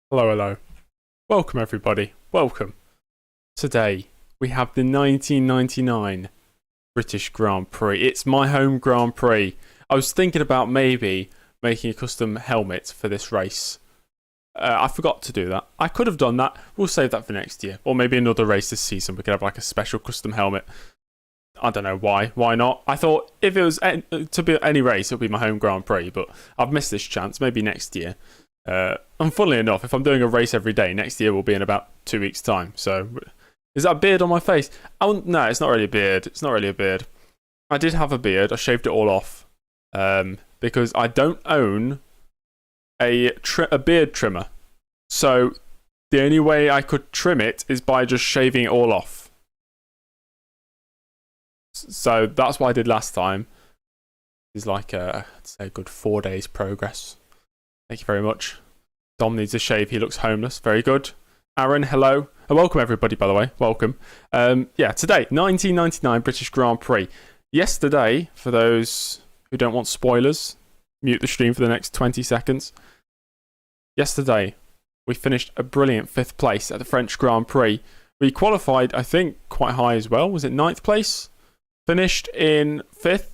Hello, hello. Welcome, everybody. Welcome. Today, we have the 1999 British Grand Prix. It's my home Grand Prix. I was thinking about maybe making a custom helmet for this race. I forgot to do that. I could have done that. We'll save that for next year. Or maybe another race this season. We could have like a special custom helmet. I don't know why. Why not? I thought if it was to be any race, it would be my home Grand Prix. But I've missed this chance. Maybe next year. And funnily enough, if I'm doing a race every day, next year will be in about 2 weeks' time. So, is that a beard on my face? Oh, no, it's not really a beard. It's not really a beard. I did have a beard. I shaved it all off because I don't own a beard trimmer. So, the only way I could trim it is by just shaving it all off. So, that's what I did last time. It's like, I'd say, a good 4 days progress. Thank you very much. Dom needs a shave. He looks homeless. Very good. Aaron, hello. Welcome, everybody, by the way. Welcome. Today, 1999 British Grand Prix. Yesterday, for those who don't want spoilers, mute the stream for the next 20 seconds. Yesterday, we finished a brilliant 5th place at the French Grand Prix. We qualified, I think, quite high as well. Was it 9th place? Finished in 5th.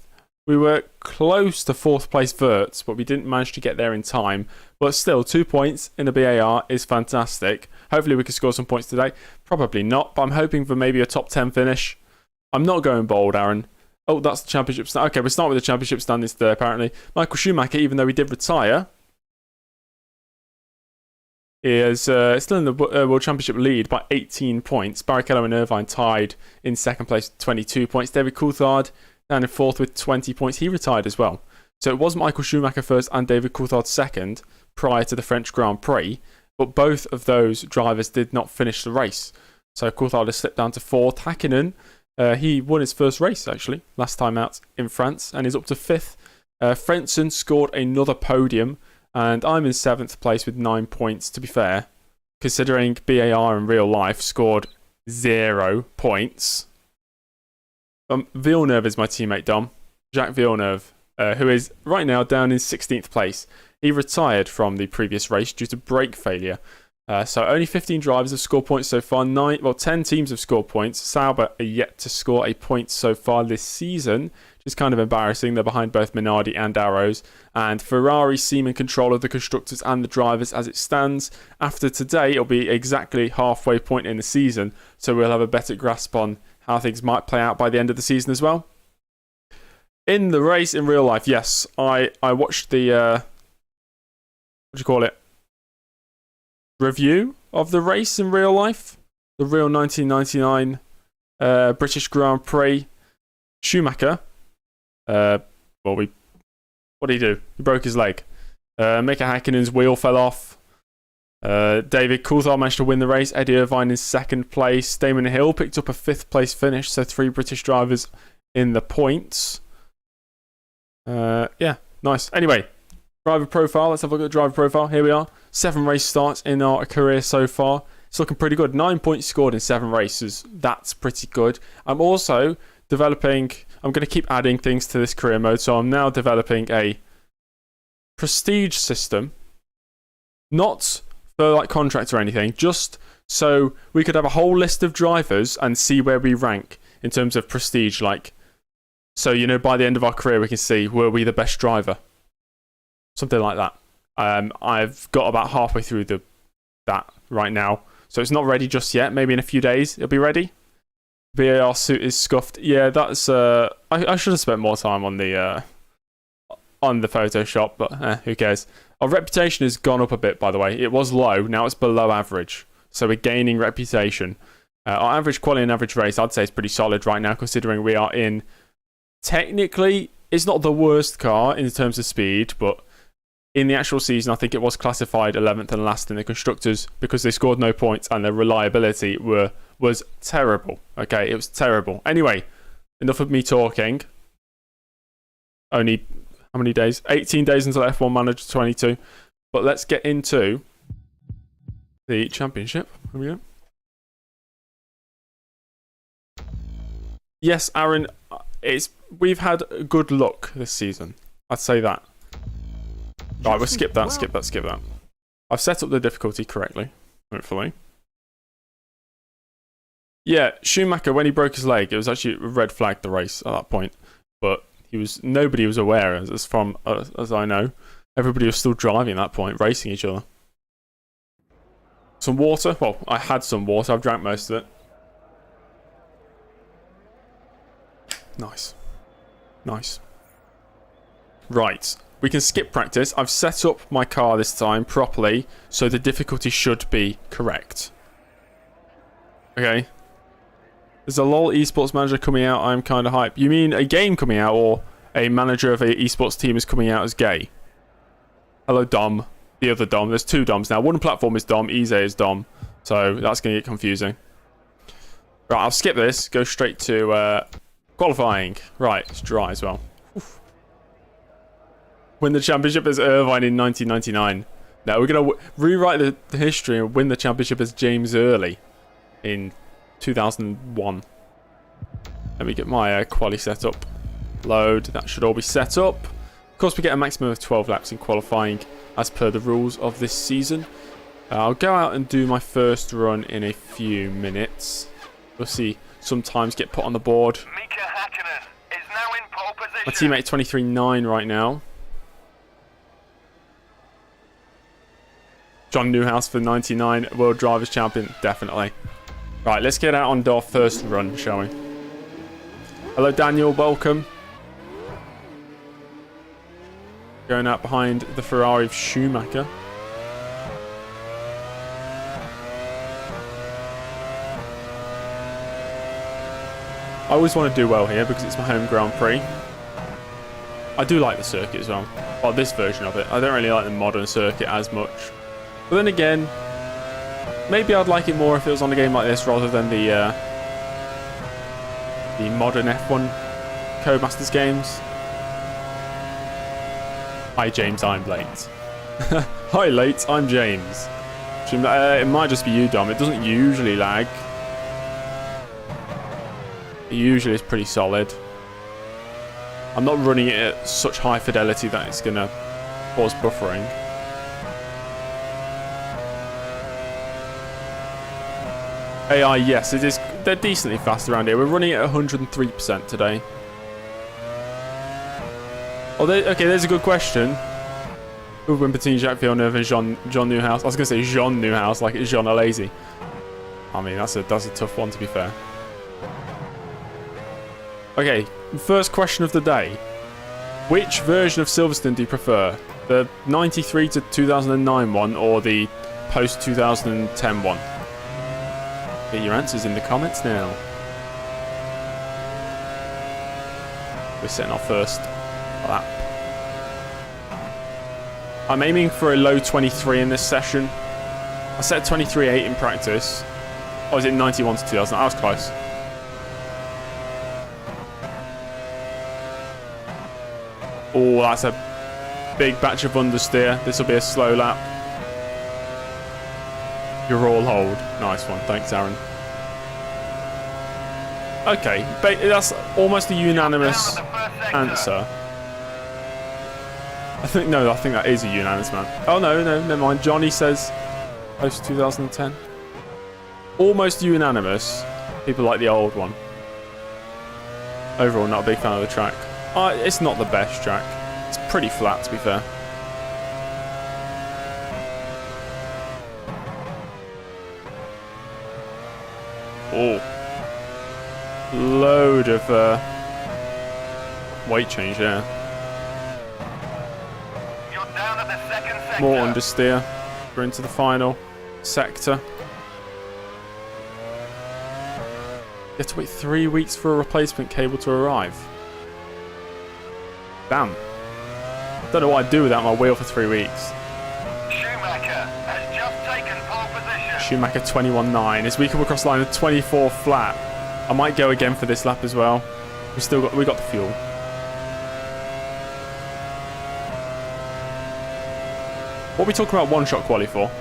We were close to 4th place verts, but we didn't manage to get there in time. But still, 2 points in the BAR is fantastic. Hopefully we can score some points today. Probably not, but I'm hoping for maybe a top 10 finish. I'm not going bold, Aaron. Oh, that's the championship stand. Okay, we'll start with the championship standings today, apparently. Michael Schumacher, even though he did retire, is still in the World Championship lead by 18 points. Barrichello and Irvine tied in 2nd place with 22 points. David Coulthard down in 4th with 20 points. He retired as well. So it was Michael Schumacher first and David Coulthard second prior to the French Grand Prix. But both of those drivers did not finish the race. So Coulthard has slipped down to 4th. Hakkinen, he won his first race, actually, last time out in France, and is up to 5th. Frentzen scored another podium, and I'm in 7th place with 9 points, to be fair. Considering BAR in real life scored 0 points. Villeneuve is my teammate, Dom. Jacques Villeneuve, who is right now down in 16th place. He retired from the previous race due to brake failure. So only 15 drivers have scored points so far. 10 teams have scored points. Sauber are yet to score a point so far this season, which is kind of embarrassing. They're behind both Minardi and Arrows. And Ferrari seem in control of the constructors and the drivers as it stands. After today, it'll be exactly halfway point in the season. So we'll have a better grasp on how things might play out by the end of the season as well. In the race in real life, yes, I watched the review of the race in real life, the real 1999 British Grand Prix. Schumacher, what did he do? He broke his leg. Mika Häkkinen's wheel fell off. David Coulthard managed to win the race. Eddie Irvine in 2nd place. Damon Hill picked up a 5th place finish, so 3 British drivers in the points. Nice. Anyway, driver profile. Let's have a look at the driver profile. Here we are. 7 race starts in our career so far. It's looking pretty good. 9 points scored in 7 races. That's pretty good. I'm also developing... I'm going to keep adding things to this career mode. So I'm now developing a prestige system. Not for like contracts or anything. Just so we could have a whole list of drivers and see where we rank in terms of prestige. So, by the end of our career, we can see, were we the best driver? Something like that. I've got about halfway through that right now. So it's not ready just yet. Maybe in a few days it'll be ready. VAR suit is scuffed. Yeah, that's... I should have spent more time on the Photoshop, but who cares? Our reputation has gone up a bit, by the way. It was low. Now it's below average. So we're gaining reputation. Our average quality and average race, I'd say, is pretty solid right now, considering we are in... Technically, it's not the worst car in terms of speed, but in the actual season, I think it was classified 11th and last in the constructors because they scored no points and their reliability was terrible. Okay, it was terrible. Anyway, enough of me talking. Only, how many days? 18 days until F1 Manager 22. But let's get into the championship. Here we go. Yes, Aaron, we've had good luck this season. I'd say that. Right, we'll skip that. I've set up the difficulty correctly, hopefully. Yeah, Schumacher, when he broke his leg, it was actually a red flag the race at that point. But nobody was aware, as I know. Everybody was still driving at that point, racing each other. Some water. Well, I had some water. I've drank most of it. Nice. Nice. Right. We can skip practice. I've set up my car this time properly, so the difficulty should be correct. Okay. There's a LoL esports manager coming out. I'm kind of hyped. You mean a game coming out, or a manager of a esports team is coming out as gay? Hello, Dom. The other Dom. There's two Doms now. One platform is Dom. Eze is Dom. So that's going to get confusing. Right, I'll skip this. Go straight to qualifying. Right, it's dry as well. Oof. Win the championship as Irvine in 1999. No, we're going to rewrite the history and win the championship as James Early in 2001. Let me get my quali set up. Load. That should all be set up. Of course, we get a maximum of 12 laps in qualifying as per the rules of this season. I'll go out and do my first run in a few minutes. We'll see some times get put on the board. My teammate 23.9 right now. John Newhouse for 99, World Drivers Champion, definitely. Right, let's get out on our first run, shall we? Hello, Daniel, welcome. Going out behind the Ferrari of Schumacher. I always want to do well here because it's my home Grand Prix. I do like the circuit as well. Well, this version of it. I don't really like the modern circuit as much. But then again, maybe I'd like it more if it was on a game like this rather than the modern F1 Codemasters games. Hi James, I'm late. Hi late, I'm James. It might just be you, Dom. It doesn't usually lag. It usually is pretty solid. I'm not running it at such high fidelity that it's going to cause buffering. AI, yes, it is. They're decently fast around here. We're running it at 103% today. Oh, okay, there's a good question. Who would win between Jacques Villeneuve and John Newhouse? I was going to say Jean Newhouse, like it's Jean Alazy. I mean, that's a tough one, to be fair. Okay, first question of the day. Which version of Silverstone do you prefer? The 93 to 2009 one or the post-2010 one? Get your answers in the comments now. We're setting our first lap. I'm aiming for a low 23 in this session. I set 23.8 in practice. Or was it 91 to 2000? I was close. Oh, that's a big batch of understeer. This will be a slow lap. You're all hold. Nice one. Thanks, Aaron. Okay, that's almost a unanimous answer. I think that is a unanimous man. Oh, no, never mind. Johnny says post 2010. Almost unanimous. People like the old one. Overall, not a big fan of the track. It's not the best track. It's pretty flat, to be fair. Oh. Load of weight change there. You're down at the second sector. More understeer. We're into the final sector. You have to wait 3 weeks for a replacement cable to arrive. Damn. Don't know what I'd do without my wheel for 3 weeks. Schumacher has just taken pole position. Schumacher 21.9 as we come across the line of 24 flat. I might go again for this lap as well. We got the fuel. What are we talking about one-shot quali for?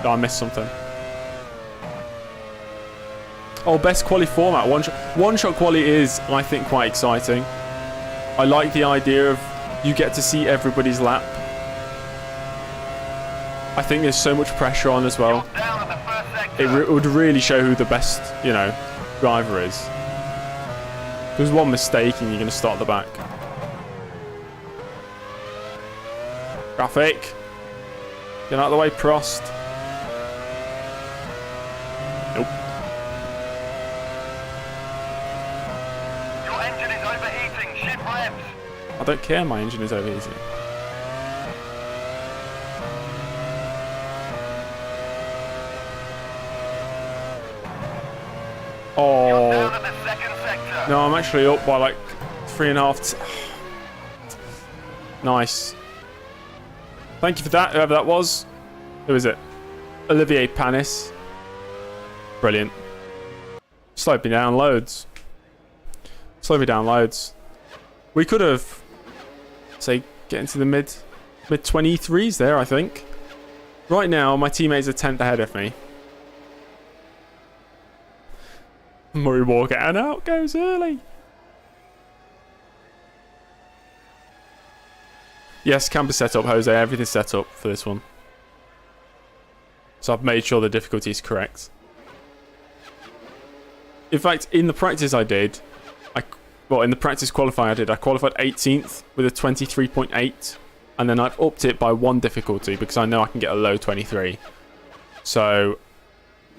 Oh, I missed something. Oh, best quali format. One-shot quali is, I think, quite exciting. I like the idea of you get to see everybody's lap. I think there's so much pressure on as well. You're down at the first sector. It would really show who the best, driver is. There's one mistake and you're going to start at the back. Traffic. Get out of the way, Prost. Nope. Your engine is overheating. Shift revs. I don't care, my engine is overheating. You're down Oh. at the second sector. No, I'm actually up by like 3.5. Nice. Thank you for that, whoever that was. Who is it? Olivier Panis. Brilliant. Slowed me down loads. Slowed me down loads. We could have, say, get into the mid 23s there, I think. Right now, my teammates are 10th ahead of me. Murray Walker and out goes early. Yes, camper set up, Jose. Everything's set up for this one. So I've made sure the difficulty is correct. In fact, in the practice I did, in the practice qualifying I qualified 18th with a 23.8, and then I've upped it by 1 difficulty because I know I can get a low 23. So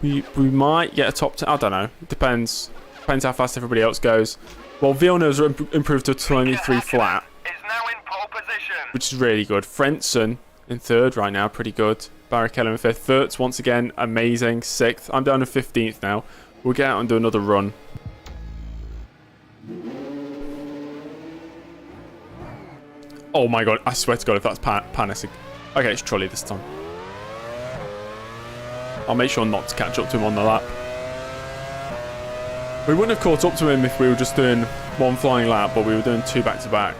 we might get a top 10. I don't know. It depends. Depends how fast everybody else goes. Well, Villeneuve's improved to a 23 flat, Is now in pole position. which is really good. Frentzen in 3rd right now, pretty good. Barrichello in 5th. Wirtz once again, amazing. 6th. I'm down to 15th now. We'll get out and do another run. Oh my god, I swear to god if that's Panis. Okay, it's Trulli this time. I'll make sure not to catch up to him on the lap. We wouldn't have caught up to him if we were just doing 1 flying lap, but we were doing 2 back to back.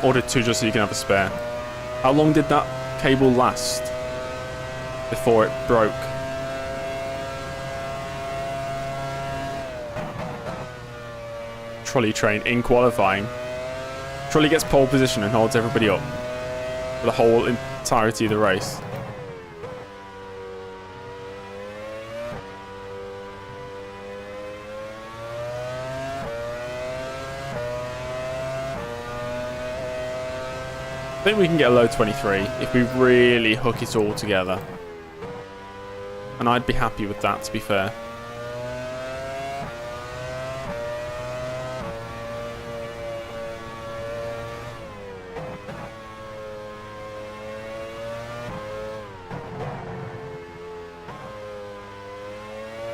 Ordered 2 just so you can have a spare. How long did that cable last before it broke? Trulli train in qualifying. Trulli gets pole position and holds everybody up for the whole entirety of the race. I think we can get a low 23 if we really hook it all together. And I'd be happy with that, to be fair.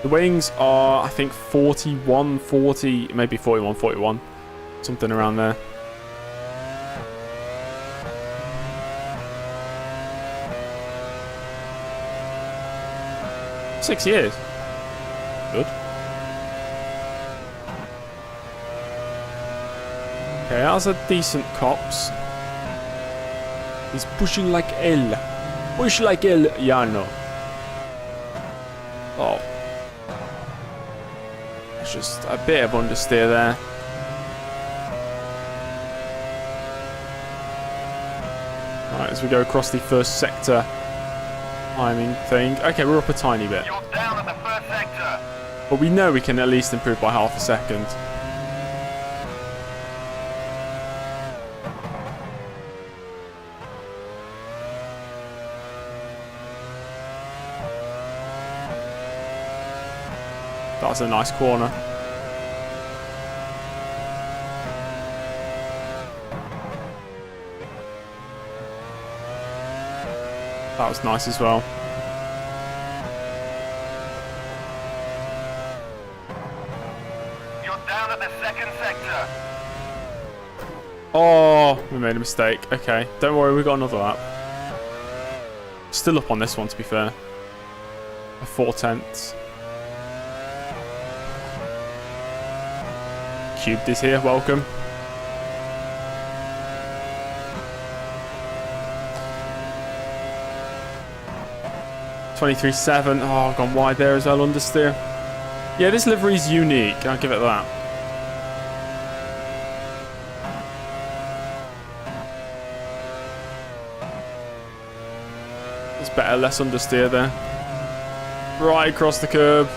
The wings are, I think, 41, 40, maybe 41, 41. Something around there. Six years. Good. Okay, that's a decent cops. He's pushing like hell. Push like hell, Yano. Oh. It's just a bit of understeer there. Right, as we go across the first sector timing thing. Okay, we're up a tiny bit. You're down at the first sector. But we know we can at least improve by half a second. That's a nice corner. That was nice as well. You're down at the second sector. Oh, we made a mistake. Okay, don't worry, we got another lap. Still up on this one, to be fair. A 4/10. Cubed is here, welcome. (23.7). Oh, gone wide there as well, understeer. Yeah, this livery's unique, I'll give it that. It's better, less understeer there. Right across the curb.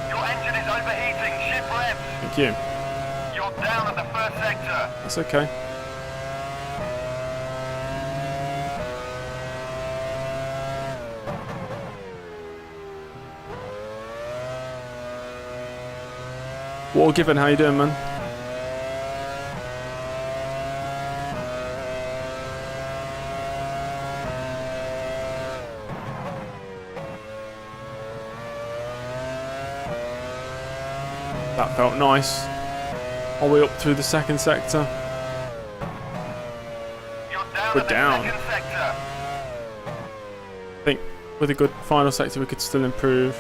Your engine is overheating. Shift left. Thank you. You're down at the first sector. That's okay. War Given, how you doing, man? That felt nice. All the way up through the second sector. You're down We're at the down. second sector. I think with a good final sector we could still improve.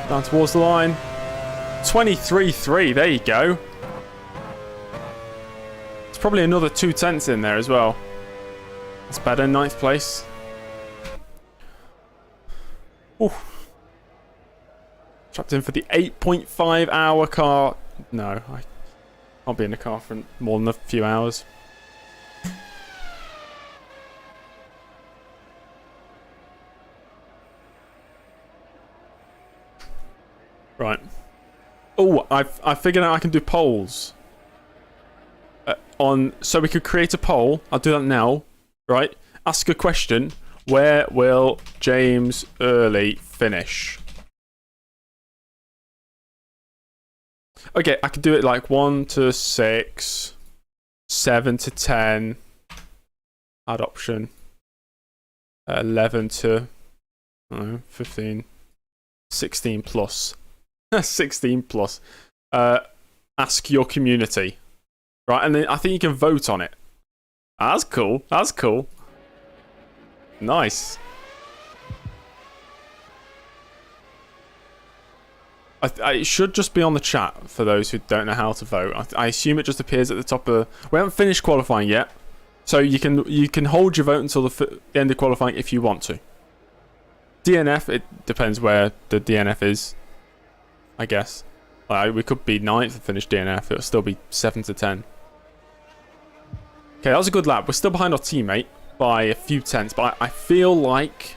Down towards the line. 23.3, there you go. There's probably another 2/10 in there as well. That's better, 9th place. Ooh. Trapped in for the 8.5 hour car. No, I can't be in the car for more than a few hours. Right. Oh, I figured out I can do polls. So we could create a poll. I'll do that now. Right. Ask a question. Where will James Early finish? Okay, I could do it like 1 to 6, 7 to 10. Add option. 11 to 15. 16 plus. 16 plus. Ask your community. Right, and then I think you can vote on it. That's cool. That's cool. Nice. It should just be on the chat for those who don't know how to vote. I assume it just appears at the top of... We haven't finished qualifying yet. So you can hold your vote until the end of qualifying if you want to. DNF, it depends where the DNF is. I guess. We could be 9th and finish DNF. It'll still be 7 to 10. Okay, that was a good lap. We're still behind our teammate by a few tenths, but I feel like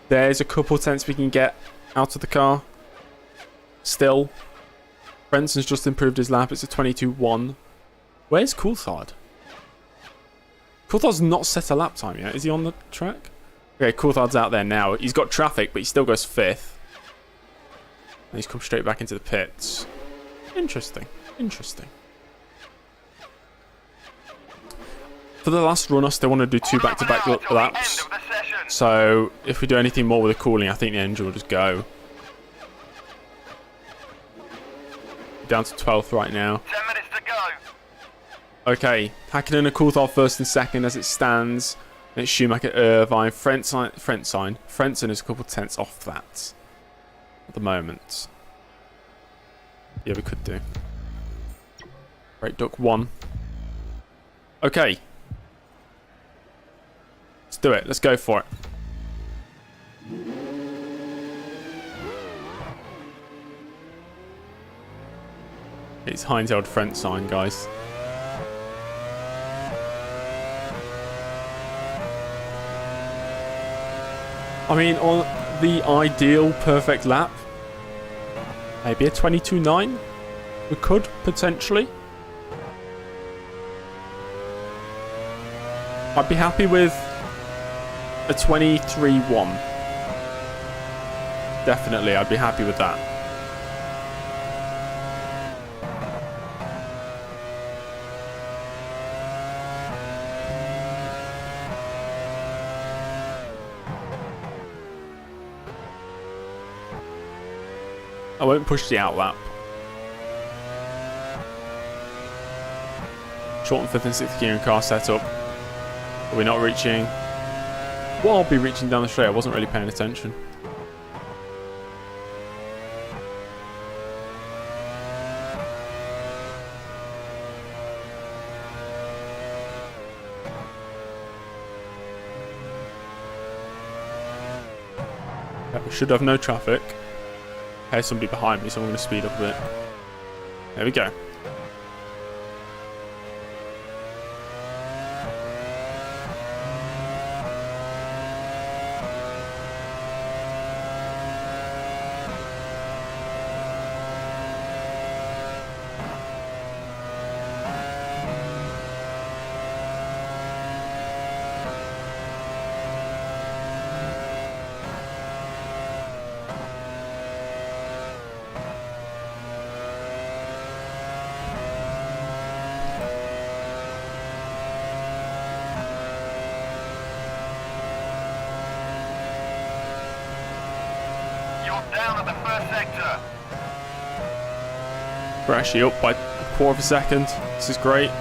there's a couple tenths we can get out of the car. Still. Brenson's just improved his lap. It's a 22.1. Where's Coulthard? Coulthard's not set a lap time yet. Is he on the track? Okay, Coulthard's out there now. He's got traffic, but he still goes 5th. And he's come straight back into the pits. Interesting. Interesting. For the last run, I still want to do 2 back-to-back laps. So if we do anything more with the cooling, I think the engine will just go. Down to 12th right now. 10 minutes to go. Okay, Hakkinen and Coulthard first and second as it stands. And it's Schumacher, Irvine, Frentzen is a couple tenths off that at the moment. Yeah, we could do. Great Duck 1. Okay. Let's do it. Let's go for it. It's Heinz-held Frentzen, guys. I mean, on the ideal perfect lap, maybe a 22.9. We could, potentially. I'd be happy with a 23.1. Definitely, I'd be happy with that. I won't push the out lap. Shorten 5th and 6th gear and car setup. But we're not reaching. Well, I'll be reaching down the straight. I wasn't really paying attention. We should have no traffic. There's somebody behind me, so I'm going to speed up a bit. There we go. Down at the first sector. We're actually up by a quarter of a second. This is great.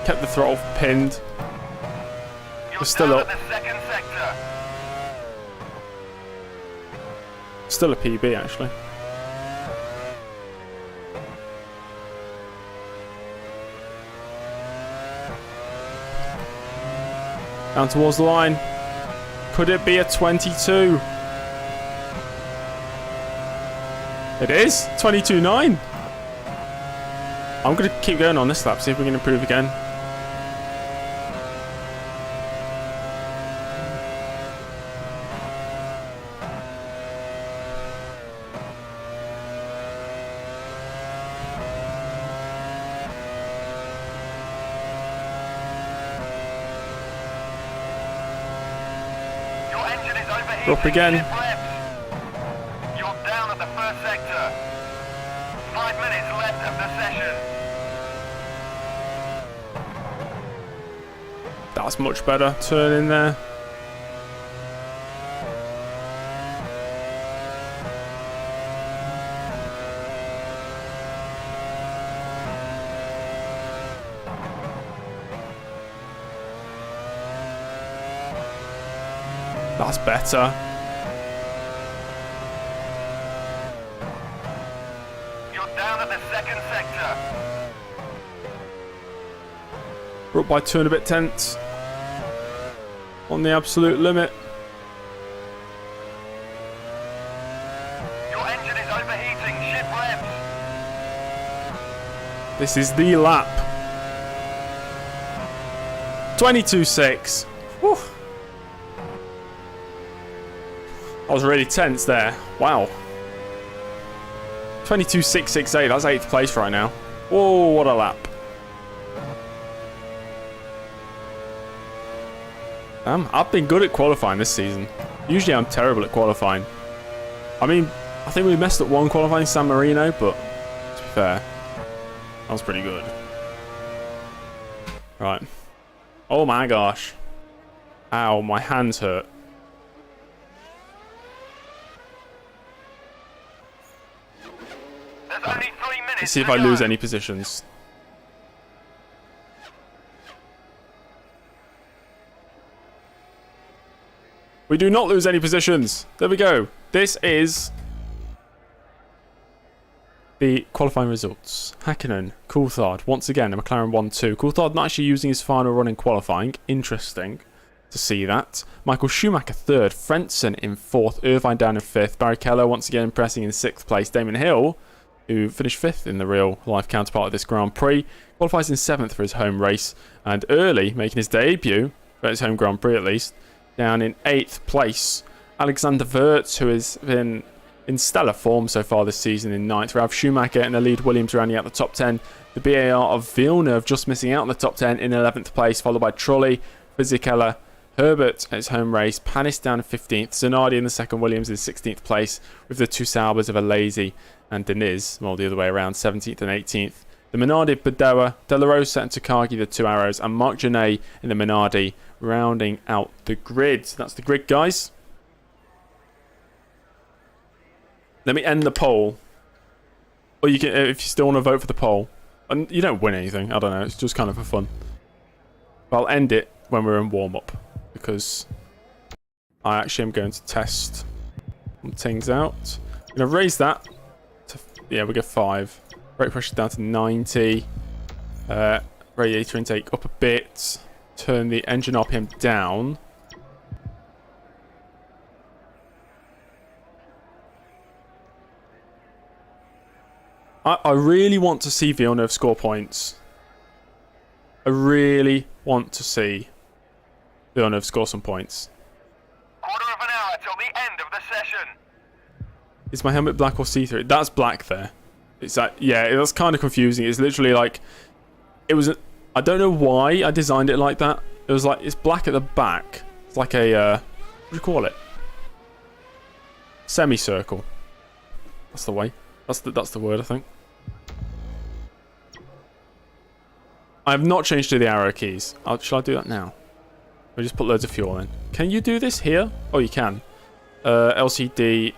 Kept the throttle pinned. We're still up. Still a PB actually. Down towards the line. Could it be a 22? It is 22.9. I'm going to keep going on this lap, see if we can improve again. We're up again. You're down at the first sector. 5 minutes left of the session. That's much better. Turn in there. That's better. You're down at the second sector. We're up by 2 and a bit tenths. On the absolute limit. Your engine is overheating. Shift left. This is the lap. 22.6. Whew. I was really tense there. Wow. 22.668. That's 8th place right now. Whoa, what a lap. I've been good at qualifying this season. Usually I'm terrible at qualifying. I mean, I think we messed up one qualifying San Marino, but to be fair, that was pretty good. Right. Oh my gosh. Ow, my hands hurt. There's only 3 minutes. Let's see if I lose any positions. We do not lose any positions. There we go. This is the qualifying results. Hakkinen, Coulthard, once again, a McLaren 1-2. Coulthard not actually using his final run in qualifying. Interesting to see that. Michael Schumacher 3rd. Frentzen in 4th. Irvine down in 5th. Barrichello once again impressing in 6th place. Damon Hill, who finished 5th in the real life counterpart of this Grand Prix, qualifies in 7th for his home race. And Early, making his debut, for his home Grand Prix at least, down in 8th place. Alexander Wirtz, who has been in stellar form so far this season, in 9th. Ralf Schumacher and the lead Williams rounding out the top 10. The BAR of Villeneuve just missing out in the top 10 in 11th place, followed by Trulli, Fisichella, Herbert at his home race, Panis down in 15th, Zanardi in the second, Williams in 16th place, with the two Saubers of Alesi and Deniz, well, the other way around, 17th and 18th. The Minardi, Badoa, De La Rosa and Takagi, the two arrows, and Marc Genet in the Minardi, rounding out the grid. So that's the grid, guys. Let me end the poll. Or you can, if you still want to vote for the poll, And you don't win anything. I don't know. It's just kind of for fun. But I'll end it when we're in warm-up. Because I actually am going to test some things out. I'm going to raise that to... Yeah, we get 5. Brake pressure down to 90. Radiator intake up a bit. Turn the engine RPM down. I really want to see Villeneuve score points. I really want to see Villeneuve score some points. Quarter of an hour till the end of the session. Is my helmet black or see-through? That's black there. It's that, yeah, it was kind of confusing. It's literally like, it was, I don't know why I designed it like that. It was like, it's black at the back. It's like a, what do you call it? Semicircle. That's the way. That's the word, I think. I have not changed to the arrow keys. Shall I do that now? We just put loads of fuel in. Can you do this here? Oh, you can. LCD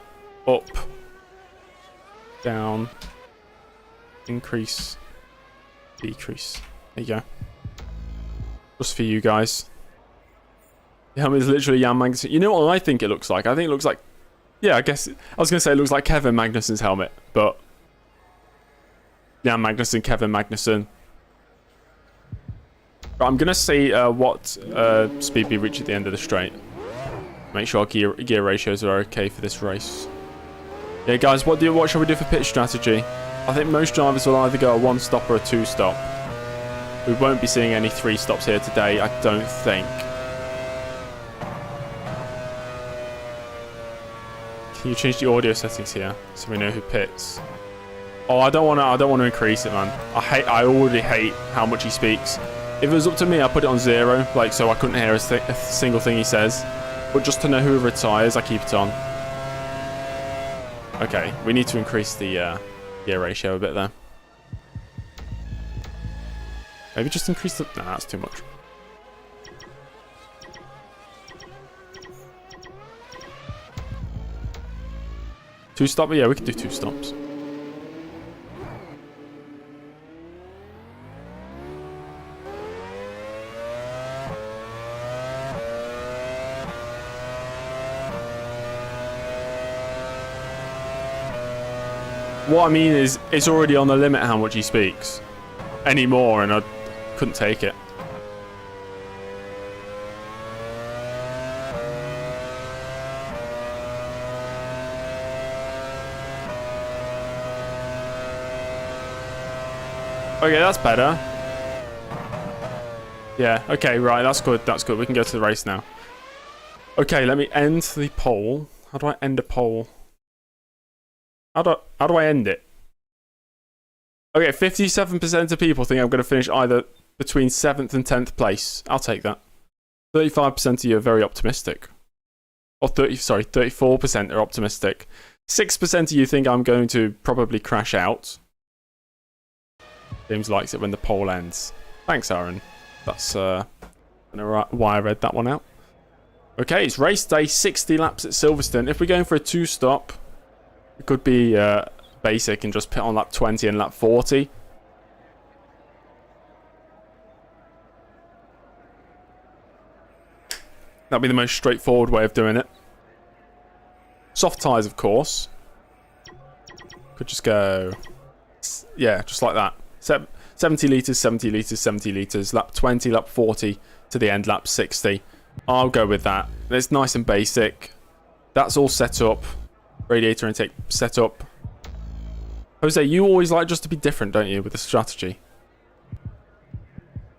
up, down, increase, decrease. There you go. Just for you guys. The helmet is literally Jan Magnussen. You know what I think it looks like? I think it looks like... Yeah, I guess... I was going to say it looks like Kevin Magnussen's helmet, but... Jan Magnussen, Kevin Magnussen. But I'm going to see what speed we reach at the end of the straight. Make sure our gear ratios are okay for this race. Yeah, guys, what shall we do for pit strategy? I think most drivers will either go a 1-stop or a 2-stop. We won't be seeing any 3-stops here today, I don't think. Can you change the audio settings here so we know who pits? Oh, I don't want to increase it, man. I already hate how much he speaks. If it was up to me, I'd put it on 0, like so I couldn't hear a single thing he says. But just to know who retires, I keep it on. Okay, we need to increase the gear ratio a bit there. Maybe just increase the... Nah, that's too much. Two-stop? Yeah, we can do 2 stops. What I mean is, it's already on the limit how much he speaks. Anymore, and I couldn't take it. Okay, that's better. Yeah, okay, right, that's good, that's good. We can go to the race now. Okay, let me end the poll. How do I end a poll? How do I end it? Okay, 57% of people think I'm going to finish either between 7th and 10th place. I'll take that. 35% of you are very optimistic. Or 34% are optimistic. 6% of you think I'm going to probably crash out. James likes it when the poll ends. Thanks, Aaron. That's why I read that one out. Okay, it's race day, 60 laps at Silverstone. If we're going for a 2-stop, it could be basic and just pit on lap 20 and lap 40. That'd be the most straightforward way of doing it. Soft tyres, of course. Could just go... Yeah, just like that. 70 litres, 70 litres, 70 litres. Lap 20, lap 40 to the end, lap 60. I'll go with that. It's nice and basic. That's all set up. Radiator intake set up. Jose, you always like just to be different, don't you, with the strategy?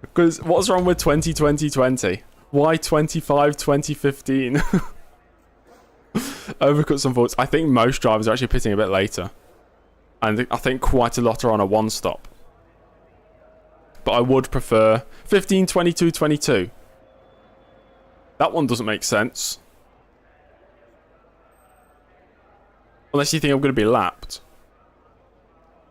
Because what's wrong with 20-20-20? Why 25-20-15? Overcut some thoughts. I think most drivers are actually pitting a bit later. And I think quite a lot are on a 1-stop. But I would prefer 15-22-22. That one doesn't make sense. Unless you think I'm going to be lapped.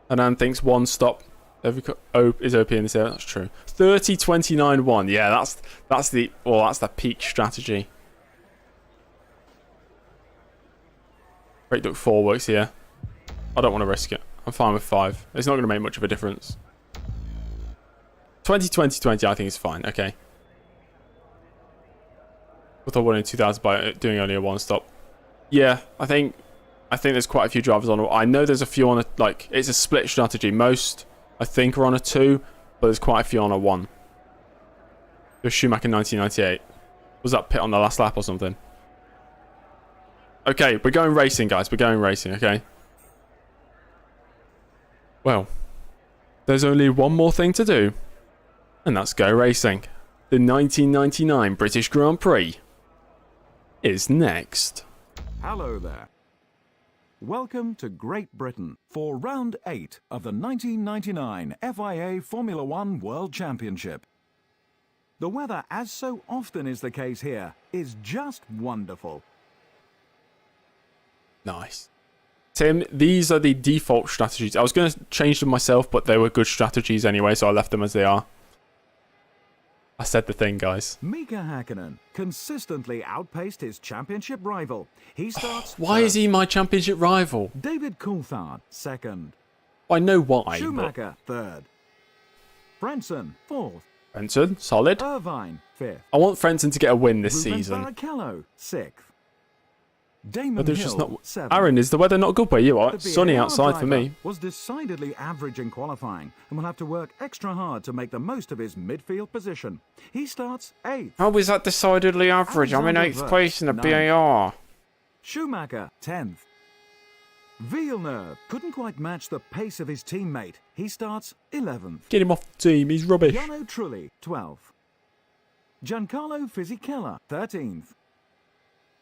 Anan thinks 1-stop is OP in this area. That's true. 30-29-1. Yeah, that's the peak strategy. Brake duct 4 works here. I don't want to risk it. I'm fine with 5. It's not going to make much of a difference. 2020, I think it's fine. Okay. I thought I won in 2000 by doing only a one stop. Yeah, I think there's quite a few drivers on. I know there's a few on a, like, it's a split strategy. Most, I think, are on a 2, but there's quite a few on a 1. There's Schumacher in 1998. Was that pit on the last lap or something? Okay, we're going racing, guys. We're going racing, okay? Well, there's only one more thing to do, and that's go racing. The 1999 British Grand Prix is next. Hello there. Welcome to Great Britain for round 8 of the 1999 FIA Formula One World Championship. The weather, as so often is the case here, is just wonderful. Nice. Tim, these are the default strategies. I was going to change them myself, but they were good strategies anyway, so I left them as they are. I said the thing, guys. Mika Hakkinen consistently outpaced his championship rival. He starts Why is he my championship rival? David Coulthard, second. I know why. Schumacher, third. Frentzen, fourth. Frentzen, solid. Irvine, fifth. I want Frentzen to get a win this Rubens season. Barrichello, sixth. Damon But there's Hill, just not. seventh. Aaron, is the weather not good where you are? The It's sunny VAR outside for driver me. Was decidedly average in qualifying and will have to work extra hard to make the most of his midfield position. He starts 8th. How is that decidedly average? I'm in Alexander 8th place in the Wurz, BAR. Schumacher, 10th. Villeneuve couldn't quite match the pace of his teammate. He starts 11th. Get him off the team, he's rubbish. Jarno Trulli, 12th. Giancarlo Fisichella, 13th.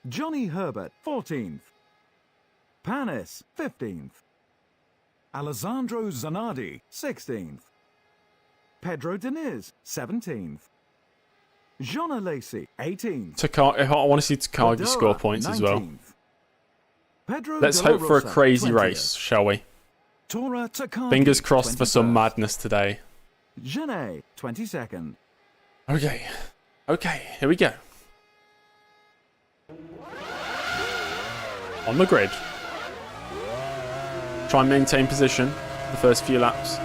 Johnny Herbert, 14th. Panis, 15th. Alessandro Zanardi, 16th. Pedro Diniz, 17th. Jean Alesi, 18th. I want to see Takagi Fedora, score points as well. 19th. Pedro Let's de la hope for a Rosa, crazy 20th. race, shall we? Tora Takagi, Fingers crossed for some 21st. madness today. Genet, 22nd. Okay. Okay, here we go. On the grid. Try and maintain position the first few laps.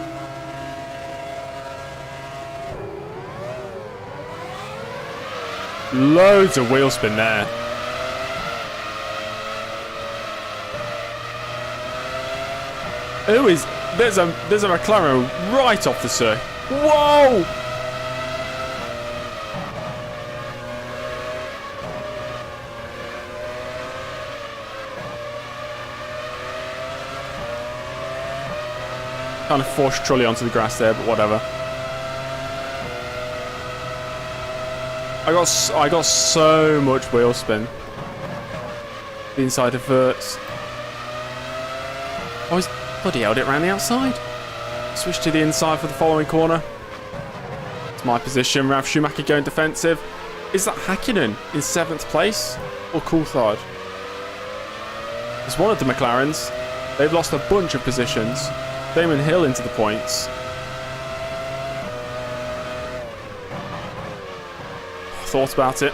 Loads of wheel spin there. Who is... There's a McLaren right off the circuit. Whoa! Kind of forced Trulli onto the grass there, but whatever. I got so much wheel spin. The inside of Wurz. Oh, he's bloody held it around the outside. Switch to the inside for the following corner. It's my position. Ralf Schumacher going defensive. Is that Hakkinen in 7th place or Coulthard? It's one of the McLarens. They've lost a bunch of positions. Damon Hill into the points. Thought about it.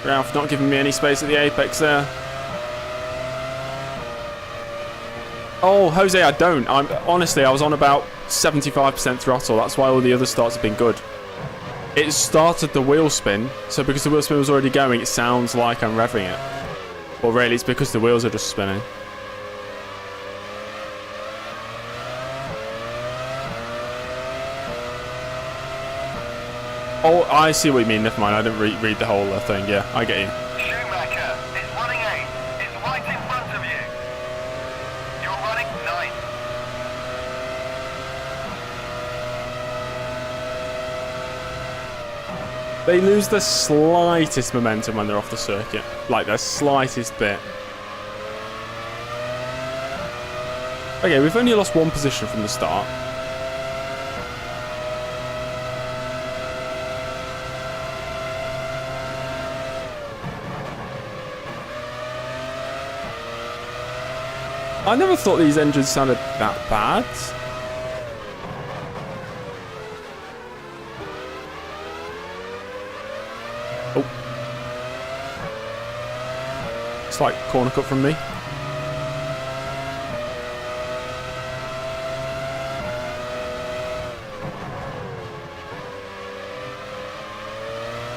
Ralph not giving me any space at the apex there. Oh, Jose, I don't. Honestly, I was on about 75% throttle. That's why all the other starts have been good. It started the wheel spin, so because the wheel spin was already going, it sounds like I'm revving it. Well, really, it's because the wheels are just spinning. Oh, I see what you mean. Never mind. I didn't read the whole thing. Yeah, I get you. Schumacher is running 8. It's right in front of you. You're running 9. They lose the slightest momentum when they're off the circuit. Like, the slightest bit. Okay, we've only lost one position from the start. I never thought these engines sounded that bad. Oh. Slight corner cut from me.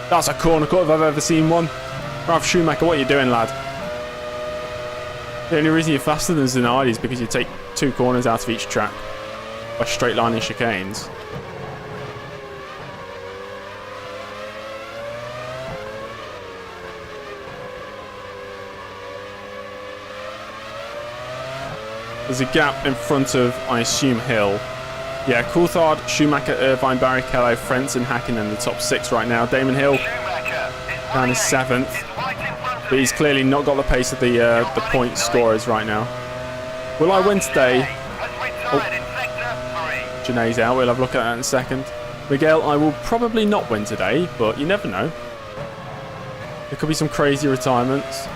That's a corner cut if I've ever seen one. Ralph Schumacher, what are you doing, lad? The only reason you're faster than Zanardi is because you take 2 corners out of each track by straight lining chicanes. There's a gap in front of, I assume, Hill. Yeah, Coulthard, Schumacher, Irvine, Barrichello, Frentzen, Hakkinen in the top 6 right now. Damon Hill down his 7th. But he's clearly not got the pace of the point scorers right now. Will I win today? Oh, Janae's out. We'll have a look at that in a second. Miguel, I will probably not win today, but you never know. There could be some crazy retirements.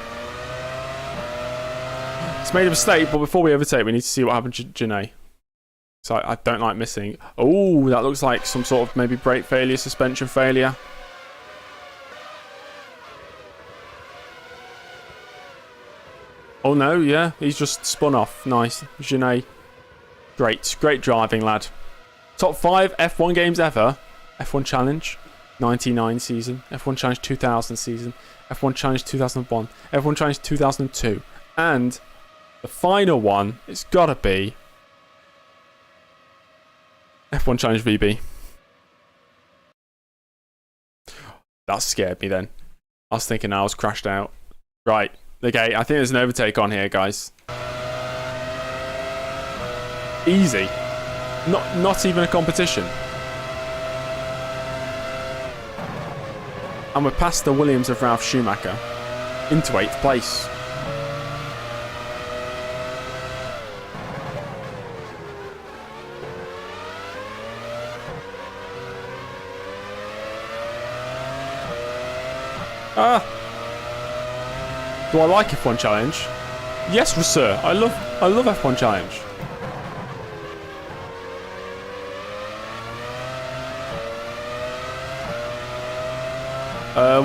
It's made a mistake, but before we overtake, we need to see what happened to Janae. So I don't like missing. Oh, that looks like some sort of maybe brake failure, suspension failure. Oh no, yeah, he's just spun off. Nice. Janae. Great driving, lad. Top 5 F1 games ever. F1 Challenge 99 season. F1 Challenge 2000 season. F1 Challenge 2001. F1 Challenge 2002. And the final one, it's gotta be F1 Challenge VB. That scared me then. I was thinking I was crashed out. Right. Okay, I think there's an overtake on here, guys. Easy. Not even a competition. And we're past the Williams of Ralf Schumacher into 8th place. Do I like F1 Challenge? Yes, sir. I love F1 Challenge.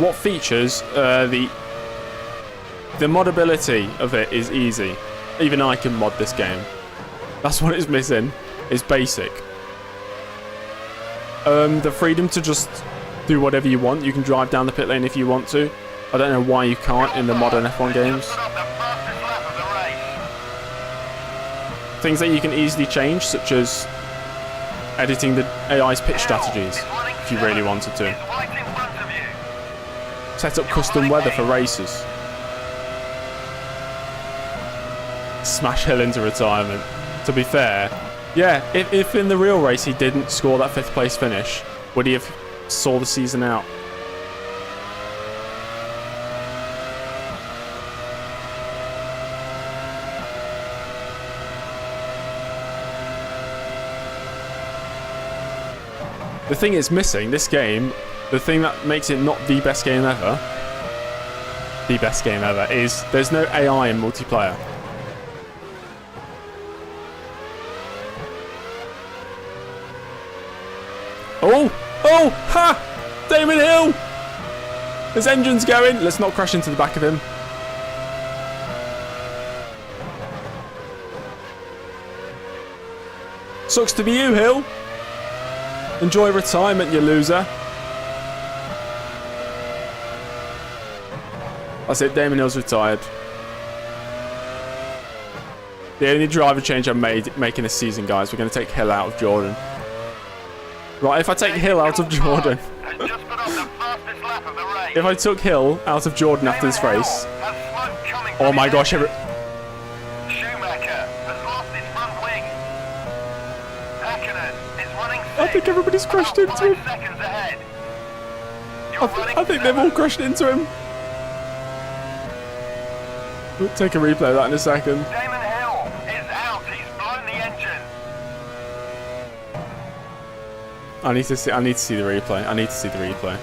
What features? The modability of it is easy. Even I can mod this game. That's what it's missing. It's basic. The freedom to just do whatever you want. You can drive down the pit lane if you want to. I don't know why you can't in the modern F1 games. Things that you can easily change, such as editing the AI's pitch strategies, if you really wanted to. Set up custom weather for races. Smash Hill into retirement. To be fair, yeah, if in the real race he didn't score that 5th place finish, would he have saw the season out? The thing it's missing, this game, the thing that makes it not the best game ever, is there's no AI in multiplayer. Oh! Ha! Damon Hill! His engine's going. Let's not crash into the back of him. Sucks to be you, Hill. Enjoy retirement, you loser. That's it, Damon Hill's retired. The only driver change I've made making this season, guys. We're going to take Hill out of Jordan. Right, if I take Hill out of Jordan... if I took Hill out of Jordan after this race... oh my gosh, Schumacher has lost his front wing. Hakkinen is running I think everybody's crashed into him. seconds ahead. I think they've all crashed into him. We'll take a replay of that in a second. Damon Hill is out. He's blown the engine. I need to see the replay. I need to see the replay.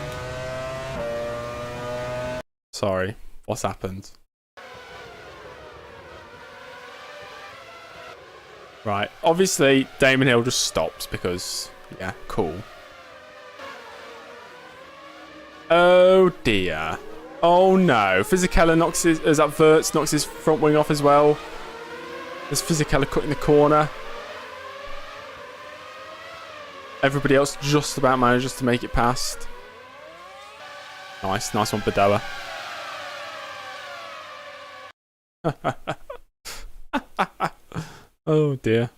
Sorry. What's happened? Right. Obviously, Damon Hill just stops because... yeah, cool. Oh, dear. Oh, no. Fisichella knocks his... as that Verts knocks his front wing off as well. There's Fisichella cutting the corner. Everybody else just about manages to make it past. Nice one, Badoa. Oh dear.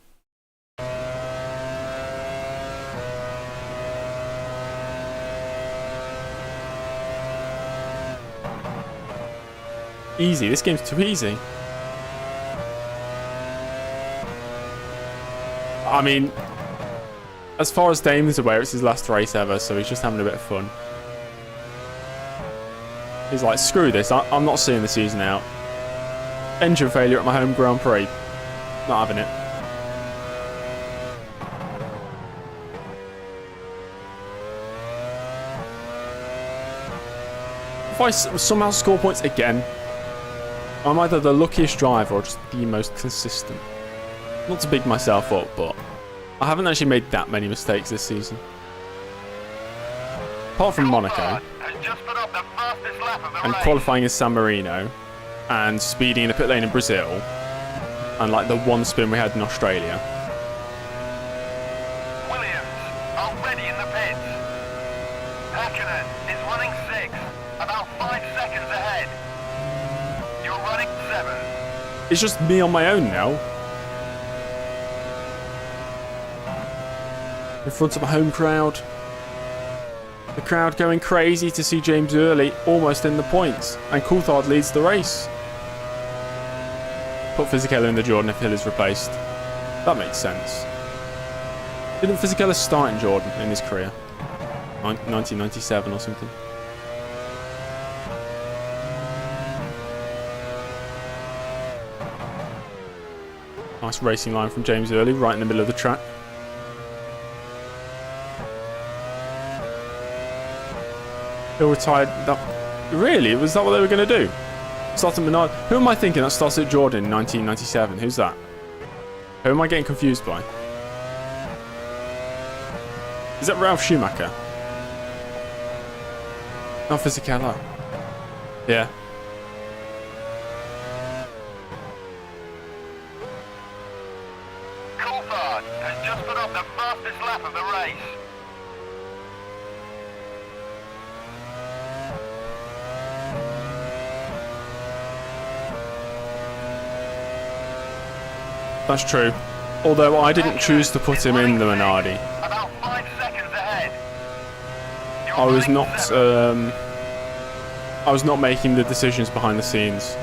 Easy. This game's too easy. I mean, as far as Damon's aware, it's his last race ever, so he's just having a bit of fun. He's like, screw this, I'm not seeing the season out. Engine failure at my home Grand Prix. Not having it. If I somehow score points again, I'm either the luckiest driver or just the most consistent. Not to big myself up, but I haven't actually made that many mistakes this season. Apart from Monaco, and qualifying in San Marino, and speeding in the pit lane in Brazil, and like the one spin we had in Australia. Williams already in the pits. Hakkinen is running 6, about 5 seconds ahead. You're running 7. It's just me on my own now. In front of a home crowd. The crowd going crazy to see James Early almost in the points. And Coulthard leads the race. Put Fisichella in the Jordan if Hill is replaced. That makes sense. Didn't Fisichella start in Jordan in his career? 1997 or something. Nice racing line from James Early, right in the middle of the track. Hill retired. Really? Was that what they were going to do? Start at Menard. Who am I thinking that starts at Jordan in 1997? Who's that? Who am I getting confused by? Is that Ralph Schumacher? Oh, Fisichella. Yeah. Coulthard has just put up the fastest lap of the race. That's true. Although I didn't choose to put him in the Minardi. About 5 seconds ahead. I was not making the decisions behind the scenes.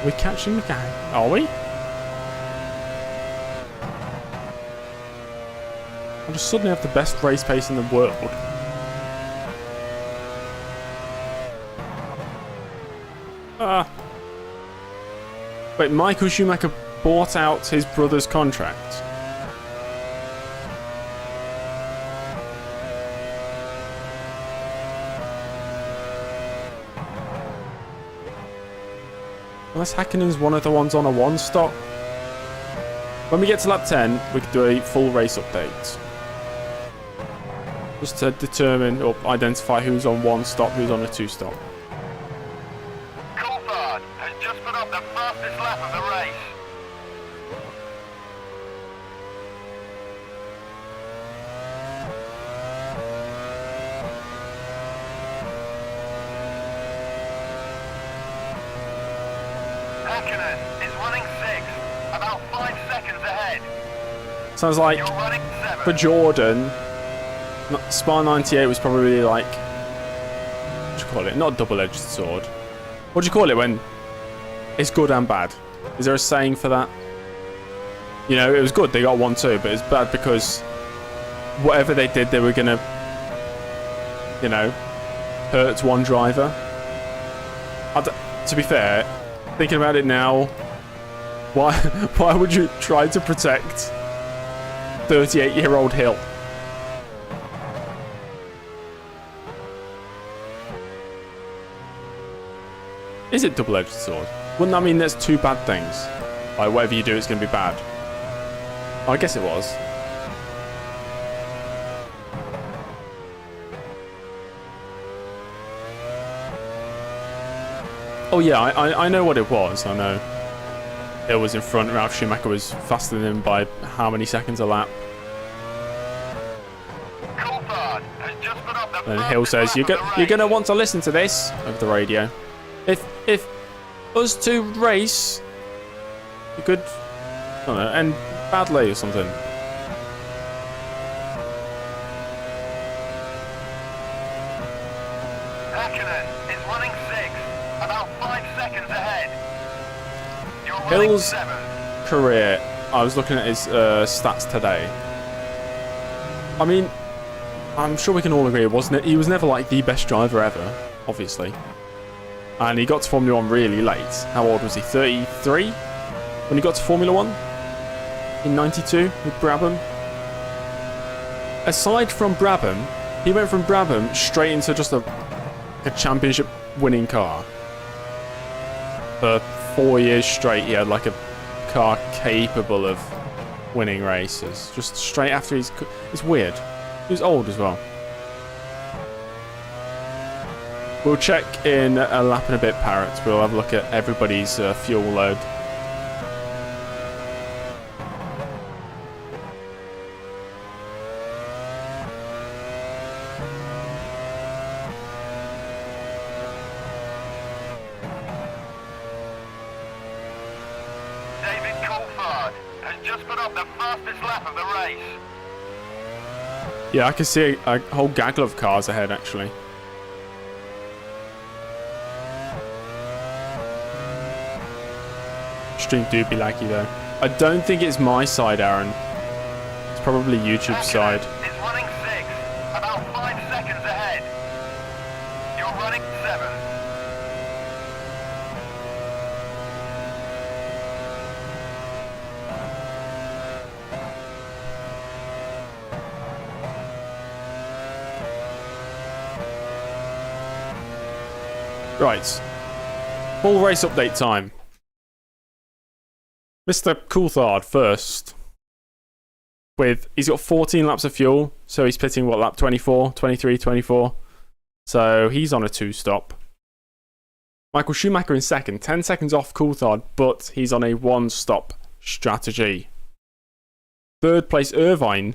We're catching McLaren, are we? I just suddenly have the best race pace in the world. Wait, Michael Schumacher bought out his brother's contract. Unless Hakkinen's one of the ones on a one-stop. When we get to lap 10, we can do a full race update. Just to determine or identify who's on one stop, who's on a two stop. Coulthard has just put up the fastest lap of the race. Hakkinen is running 6, about 5 seconds ahead. Sounds like You're running 7. for Jordan, Spa 98 was probably like, what do you call it? Not a double-edged sword. What do you call it when it's good and bad? Is there a saying for that? You know, it was good, they got 1-2, but it's bad because whatever they did, they were going to, you know, hurt one driver. To be fair, thinking about it now, why would you try to protect 38-year-old Hill? Is it double-edged sword? Wouldn't that mean there's two bad things? Like, whatever you do, it's going to be bad. Oh, I guess it was. Oh yeah, I know what it was. I know. Hill was in front. Ralph Schumacher was faster than him by how many seconds a lap? Coulthard has just put up the And Hill says, "You're gonna want to listen to this over the radio. If us two race, you could, I don't know, end badly or something." Hakkinen is running 6, about 5 seconds ahead. You're running Hill's 7. career, I was looking at his stats today. I mean, I'm sure we can all agree, wasn't it? He was never like the best driver ever, obviously. And he got to Formula 1 really late. How old was he? 33? When he got to Formula 1? In 92 with Brabham? Aside from Brabham, he went from Brabham straight into just a championship winning car. For 4 years straight, he had like a car capable of winning races. Just straight after he's... It's weird. He was old as well. We'll check in a lap and a bit, Parrot. We'll have a look at everybody's fuel load. David Coulthard has just put up the fastest lap of the race. Yeah, I can see a whole gaggle of cars ahead, actually. Stream do be laggy, though. I don't think it's my side, Aaron. It's probably YouTube's side. Is running 6, about 5 seconds ahead. You're running 7. Right. Full race update time. Mr. Coulthard first. He's got 14 laps of fuel, so he's pitting what, lap 24, 23, 24. So he's on a 2-stop. Michael Schumacher in second, 10 seconds off Coulthard, but he's on a 1-stop strategy. Third place Irvine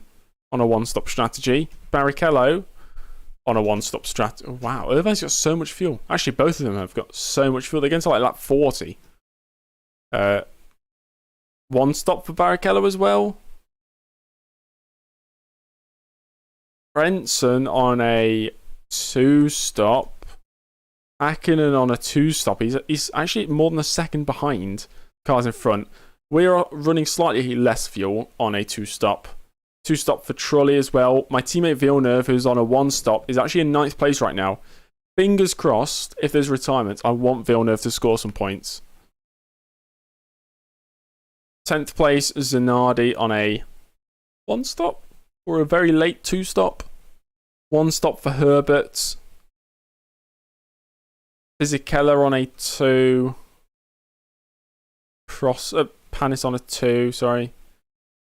on a 1-stop strategy. Barrichello on a 1-stop strategy. Wow, Irvine's got so much fuel. Actually, both of them have got so much fuel. They're getting to like lap 40. 1 stop for Barrichello as well. Brenson on a 2-stop. Hakkinen on a 2-stop. He's actually more than a second behind cars in front. We are running slightly less fuel on a 2-stop. 2-stop for Trulli as well. My teammate Villeneuve, who's on a 1-stop, is actually in 9th place right now. Fingers crossed, if there's retirement, I want Villeneuve to score some points. 10th place, Zanardi on a 1-stop or a very late 2-stop. 1-stop for Herbert. Fisichella on a 2. Panis on a 2, sorry.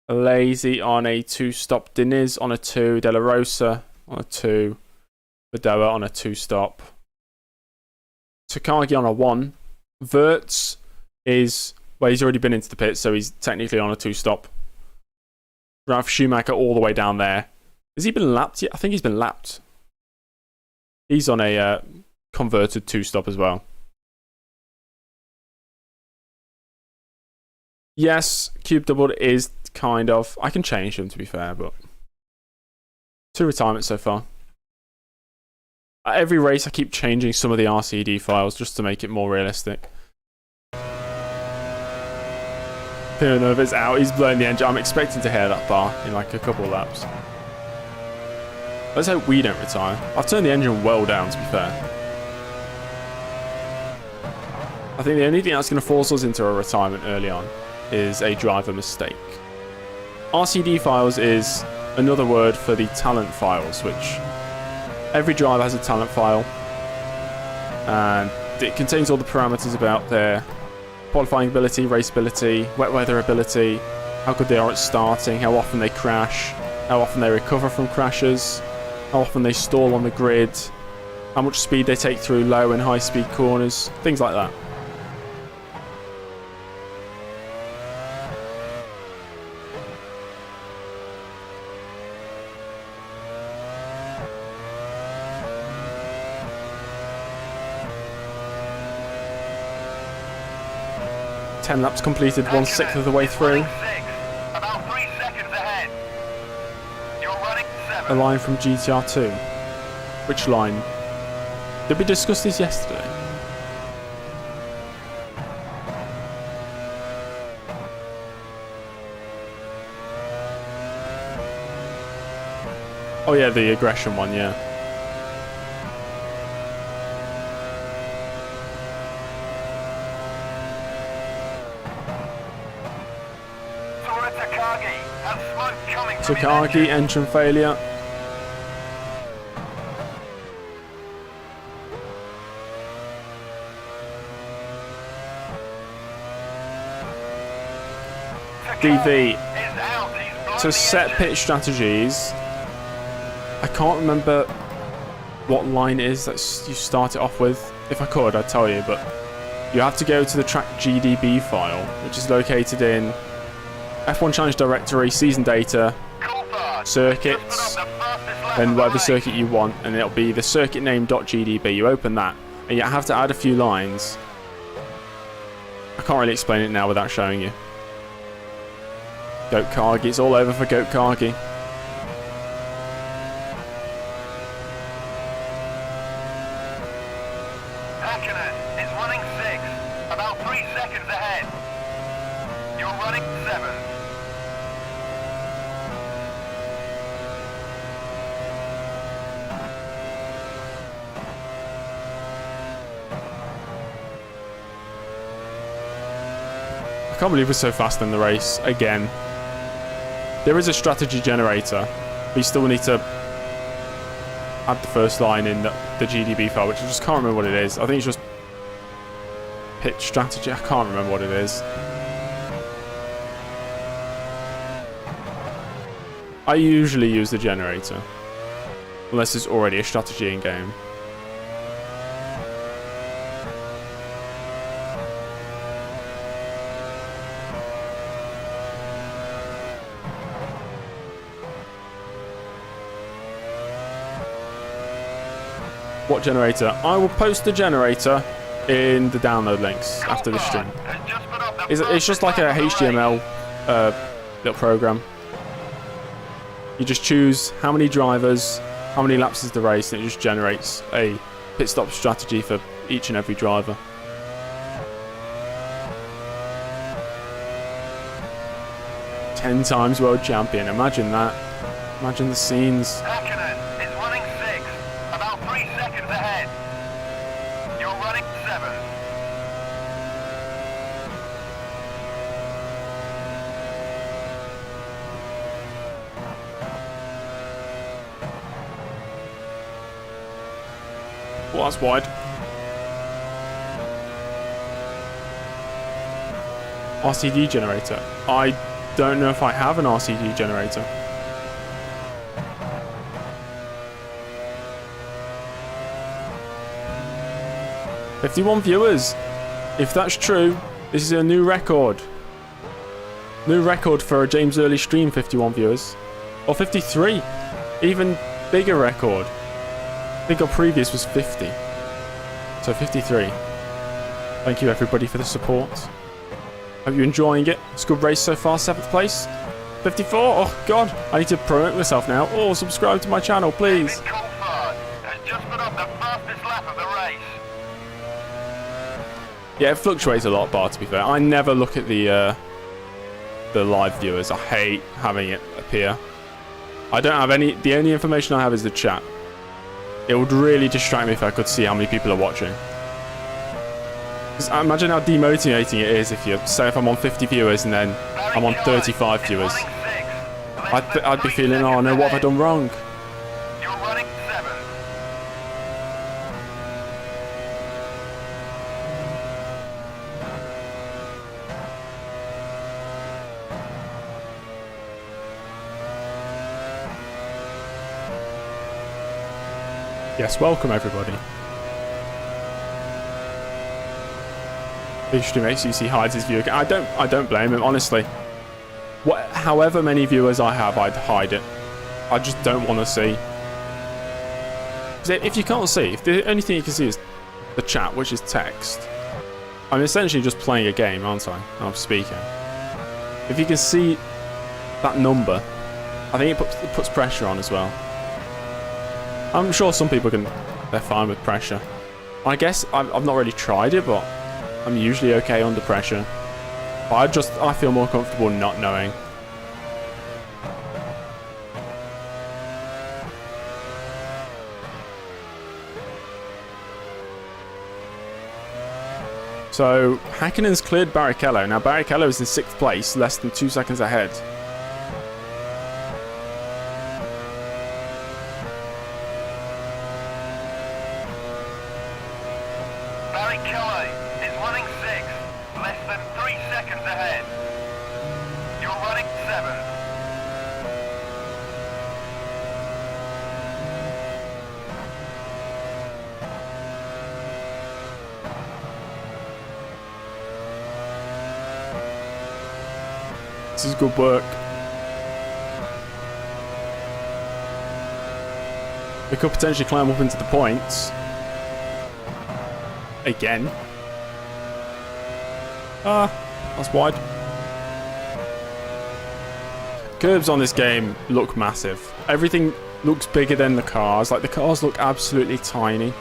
Lazy on a 2-stop. Diniz on a 2. De La Rosa on a 2. Bedoa on a 2-stop. Takagi on a 1. Wirtz is... Well, he's already been into the pit, so he's technically on a 2-stop. Ralph Schumacher all the way down there. Has he been lapped yet? I think he's been lapped. He's on a converted 2-stop as well. Yes, Cube Doubled is kind of... I can change them, to be fair, but... 2 retirements so far. At every race, I keep changing some of the RCD files just to make it more realistic. Villeneuve is out. He's blowing the engine. I'm expecting to hear that bar in like a couple of laps. Let's hope we don't retire. I've turned the engine well down, to be fair. I think the only thing that's going to force us into a retirement early on is a driver mistake. RCD files is another word for the talent files, which every driver has a talent file. And it contains all the parameters about their qualifying ability, race ability, wet weather ability, how good they are at starting, how often they crash, how often they recover from crashes, how often they stall on the grid, how much speed they take through low and high speed corners, things like that. 10 laps completed, 1/6 of the way through. About 3 seconds ahead. You're running A 7. line from GTR2. Which line? Did we discuss this yesterday? Oh yeah, the aggression one, yeah. Takagi has smoke coming from his Takagi, engine. engine failure. DV. Is out. He's blown So the set engine. pit strategies. I can't remember what line it is that you start it off with. If I could, I'd tell you, but you have to go to the track GDB file, which is located in F1 Challenge Directory, season data, Coulthard circuits, just put up the fastest lap and of the whatever race. circuit you want, and it'll be the circuit name.gdb. You open that, and you have to add a few lines. I can't really explain it now without showing you. Goat Kargi, it's all over for Goat Kargi. Hakkinen is running 6, about 3 seconds ahead. You're running 7. I can't believe we're so fast in the race again. There is a strategy generator, but you still need to add the first line in the GDB file, which I just can't remember what it is. I think it's just pitch strategy. I can't remember what it is. I usually use the generator, unless there's already a strategy in game. What generator? I will post the generator in the download links after the stream. Coulthard has just put up the It's just like a fastest lap of the HTML race. little program. You just choose how many drivers, how many laps is the race, and it just generates a pit stop strategy for each and every driver. Ten times world champion. Imagine that. Imagine the scenes. Hakkinen is running 6, about 3 seconds ahead. You're running 7. Well, that's wide. RCD generator. I don't know if I have an RCD generator. "51 viewers. If that's true, this is a new record. New record for a James Early stream, 51 viewers. Or 53. Even bigger record. I think our previous was 50. So 53. Thank you everybody for the support. Hope you're enjoying it. It's a good race so far, 7th place. 54, oh god, I need to promote myself now. Oh, subscribe to my channel, please. David Coulthard has just put up the fastest lap of the race. Yeah, it fluctuates a lot, Bar, to be fair. I never look at the live viewers. I hate having it appear. I don't have any, the only information I have is the chat. It would really distract me if I could see how many people are watching. Because I imagine how demotivating it is if you say if I'm on 50 viewers and then I'm on 35 viewers. I'd be feeling, oh no, what have I done wrong? You're running 7. Yes, welcome everybody. Interesting makes UC hides his viewer. I don't blame him, honestly. However many viewers I have, I'd hide it. I just don't want to see. 'Cause if you can't see, if the only thing you can see is the chat, which is text, I'm essentially just playing a game, aren't I? I'm speaking. If you can see that number, I think it puts pressure on as well. I'm sure some people they're fine with pressure. I guess I've not really tried it, but I'm usually okay under pressure. But I feel more comfortable not knowing. So, Häkkinen's cleared Barrichello. Now, Barrichello is in 6th place, less than 2 seconds ahead. Barrichello is running 6th, less than 3 seconds ahead. You're running 7th. This is good work. We could potentially climb up into the points. Again. That's wide. Curbs on this game look massive. Everything looks bigger than the cars. Like, the cars look absolutely tiny.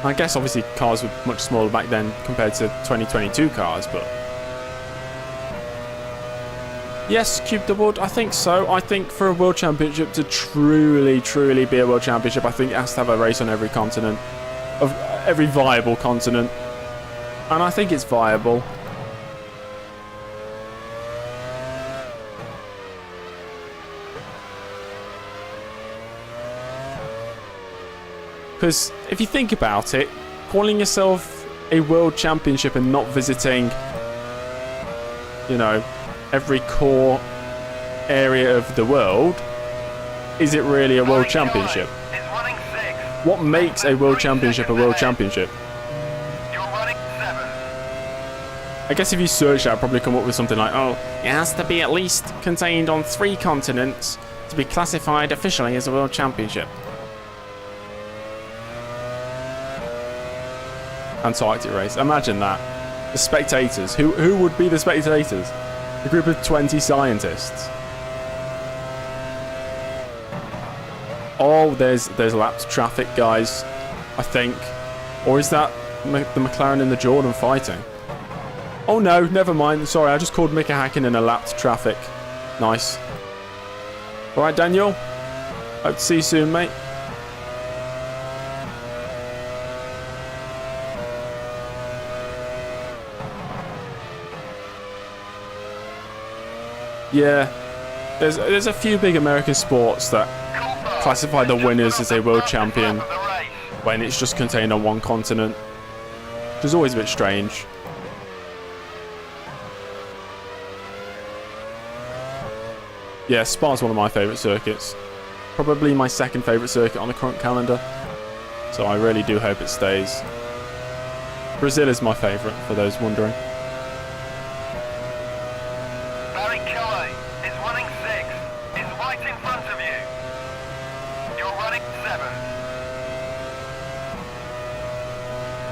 I guess obviously cars were much smaller back then compared to 2022 cars, but... Yes, Cube doubled. I think so. I think for a World Championship to truly, truly be a World Championship, I think it has to have a race on every continent. Of every viable continent. And I think it's viable. Because if you think about it, calling yourself a World Championship and not visiting, you know, every core area of the world, is it really a World Championship? What makes a World Championship a World Championship? You're running 7th. I guess if you search that, I'll probably come up with something like, oh, it has to be at least contained on 3 continents to be classified officially as a World Championship. Antarctic race. Imagine that. The spectators. Who would be the spectators? A group of 20 scientists. Oh, there's lapped traffic, guys. I think. Or is that the McLaren and the Jordan fighting? Oh no, never mind. Sorry, I just called Mika Häkkinen a lapped traffic. Nice. Alright, Daniel. Hope to see you soon, mate. Yeah, there's a few big American sports that classify the winners as a world champion when it's just contained on one continent, which is always a bit strange. Yeah, Spa's one of my favourite circuits. Probably my 2nd favourite circuit on the current calendar, so I really do hope it stays. Brazil is my favourite, for those wondering.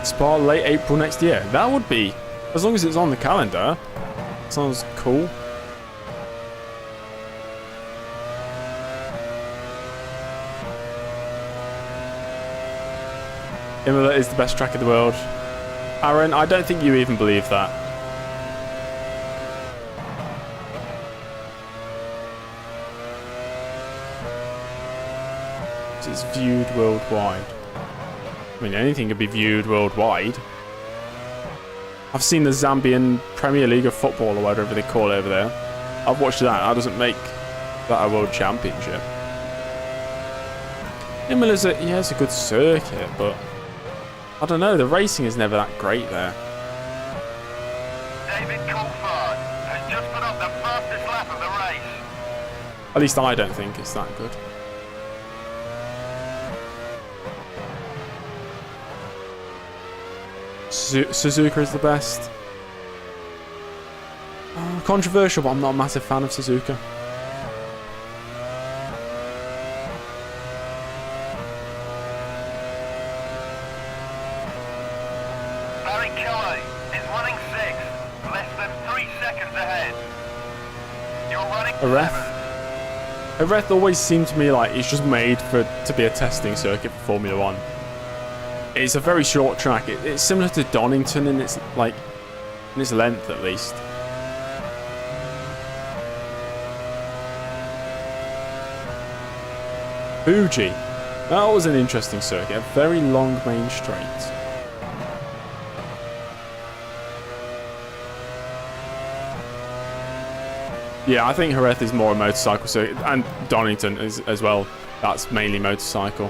Spa late April next year. That would be, as long as it's on the calendar. Sounds cool. Imola is the best track in the world. Aaron, I don't think you even believe that. It's viewed worldwide. I mean, anything can be viewed worldwide. I've seen the Zambian Premier League of Football, or whatever they call it over there. I've watched that. That doesn't make that a World Championship. Imola's it's a good circuit, but I don't know. The racing is never that great there. David Coulthard has just put up the fastest lap of the race. At least I don't think it's that good. Suzuka is the best. Controversial, but I'm not a massive fan of Suzuka. Barrichello Jerez always seemed to me like it's just made to be a testing circuit for Formula 1. It's a very short track. It's similar to Donington in its length at least. Fuji. That was an interesting circuit. A very long main straight. Yeah, I think Jerez is more a motorcycle circuit, and Donington is as well. That's mainly motorcycle.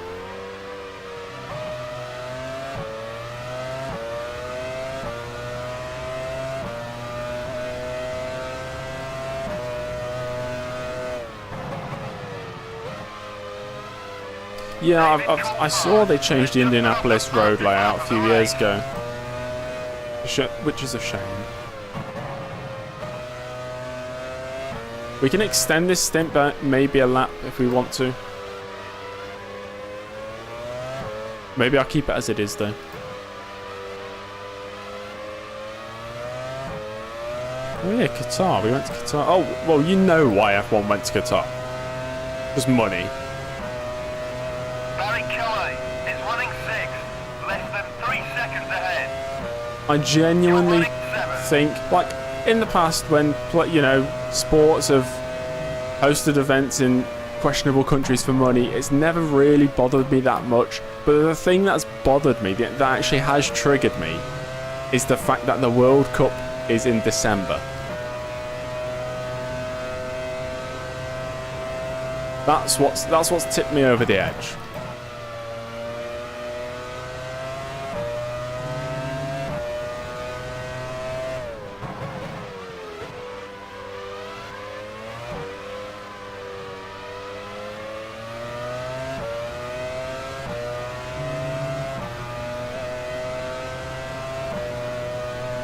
Yeah, I saw they changed the Indianapolis road layout a few years ago, which is a shame. We can extend this stint by maybe a lap if we want to. Maybe I'll keep it as it is though. Oh yeah, Qatar. We went to Qatar. Oh, well, you know why F1 went to Qatar. Just money. I genuinely think, like, in the past when, you know, sports have hosted events in questionable countries for money, it's never really bothered me that much. But the thing that's bothered me, that actually has triggered me, is the fact that the World Cup is in December. That's what's tipped me over the edge.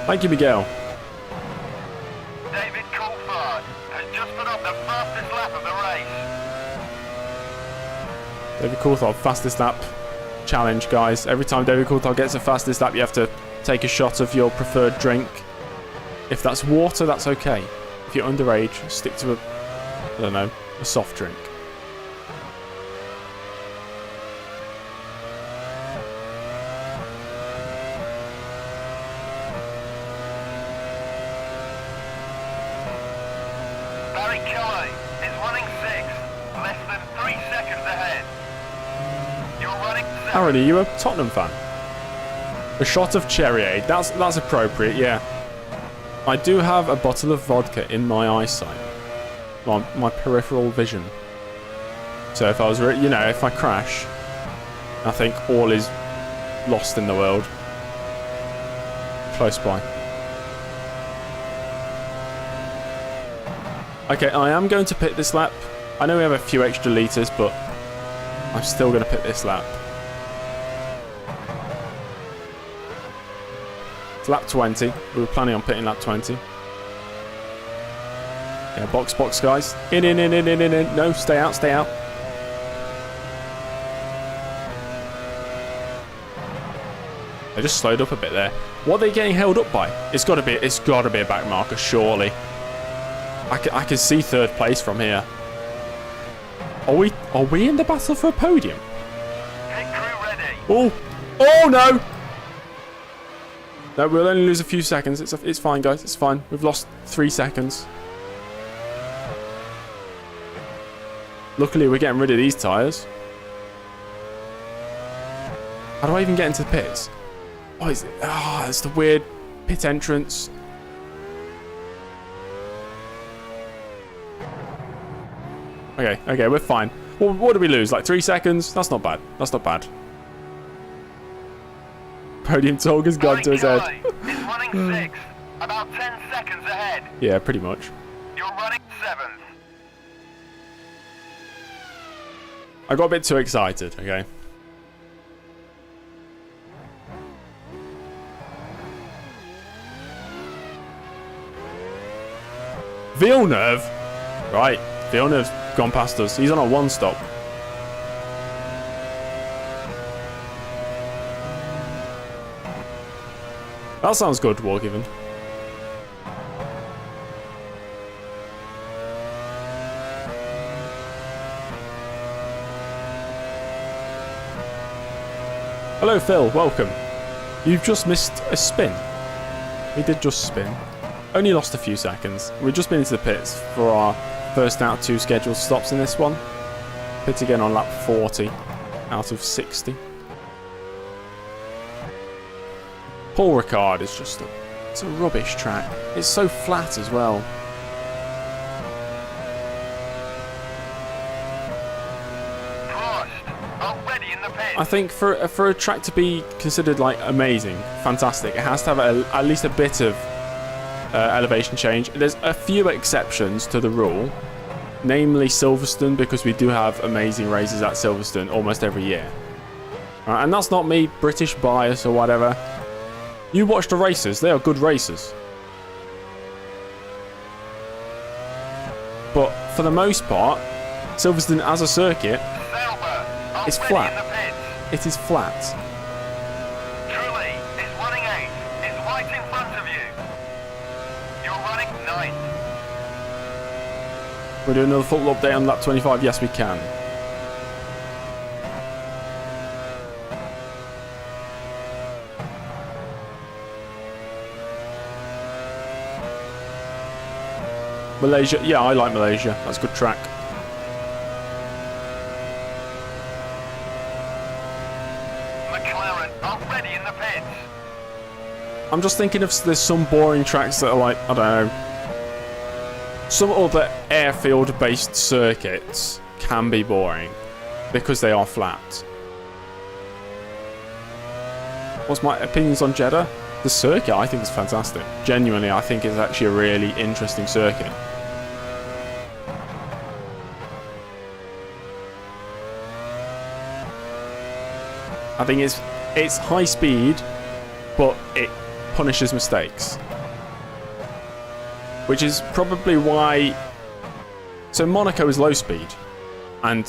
Thank you, Miguel. David Coulthard has just put up the fastest lap of the race. David Coulthard, fastest lap challenge, guys. Every time David Coulthard gets the fastest lap, you have to take a shot of your preferred drink. If that's water, that's okay. If you're underage, stick to I don't know, a soft drink. Aaron, are you a Tottenham fan? A shot of cherryade. That's appropriate, yeah. I do have a bottle of vodka in my eyesight. My peripheral vision. So if I was, you know, if I crash, I think all is lost in the world. Close by. Okay, I am going to pit this lap. I know we have a few extra litres, but I'm still going to pit this lap. It's lap 20. We were planning on pitting lap 20. Yeah, box, guys. In. No, stay out. They just slowed up a bit there. What are they getting held up by? It's got to be a back marker, surely. I can see third place from here. Are we in the battle for a podium? Pit crew ready. Oh no! No, we'll only lose a few seconds. It's fine, guys. It's fine. We've lost 3 seconds. Luckily, we're getting rid of these tyres. How do I even get into the pits? Oh, it's the weird pit entrance. Okay, we're fine. Well, what did we lose? Like 3 seconds? That's not bad. Podium talk has gone to his head. Is running 6th, about 10 seconds ahead. Yeah, pretty much. You're running 7th. I got a bit too excited, okay? Villeneuve? Right, Villeneuve's gone past us. He's on a 1-stop. That sounds good, Wargiven. Hello, Phil. Welcome. You've just missed a spin. We did just spin. Only lost a few seconds. We've just been into the pits for our first out of 2 scheduled stops in this one. Pit again on lap 40 out of 60. Paul Ricard is just it's a rubbish track. It's so flat as well. I think for a track to be considered like amazing, fantastic, it has to have at least a bit of elevation change. There's a few exceptions to the rule, namely Silverstone, because we do have amazing races at Silverstone almost every year. And that's not me British bias or whatever. You watch the races, they are good races. But for the most part, Silverstone as a circuit is flat. It is flat. Truly is running 8. It's right in front of you. You're running 9. We'll do another full update on lap 25. Yes, we can. Malaysia. Yeah, I like Malaysia. That's a good track. Mclaren are ready in the pits. I'm just thinking of there's some boring tracks that are like, I don't know, some other airfield-based circuits can be boring because they are flat. What's my opinions on Jeddah? The circuit I think is fantastic. Genuinely, I think it's actually a really interesting circuit. I think it's high speed, but it punishes mistakes. Which is probably why... So Monaco is low speed. And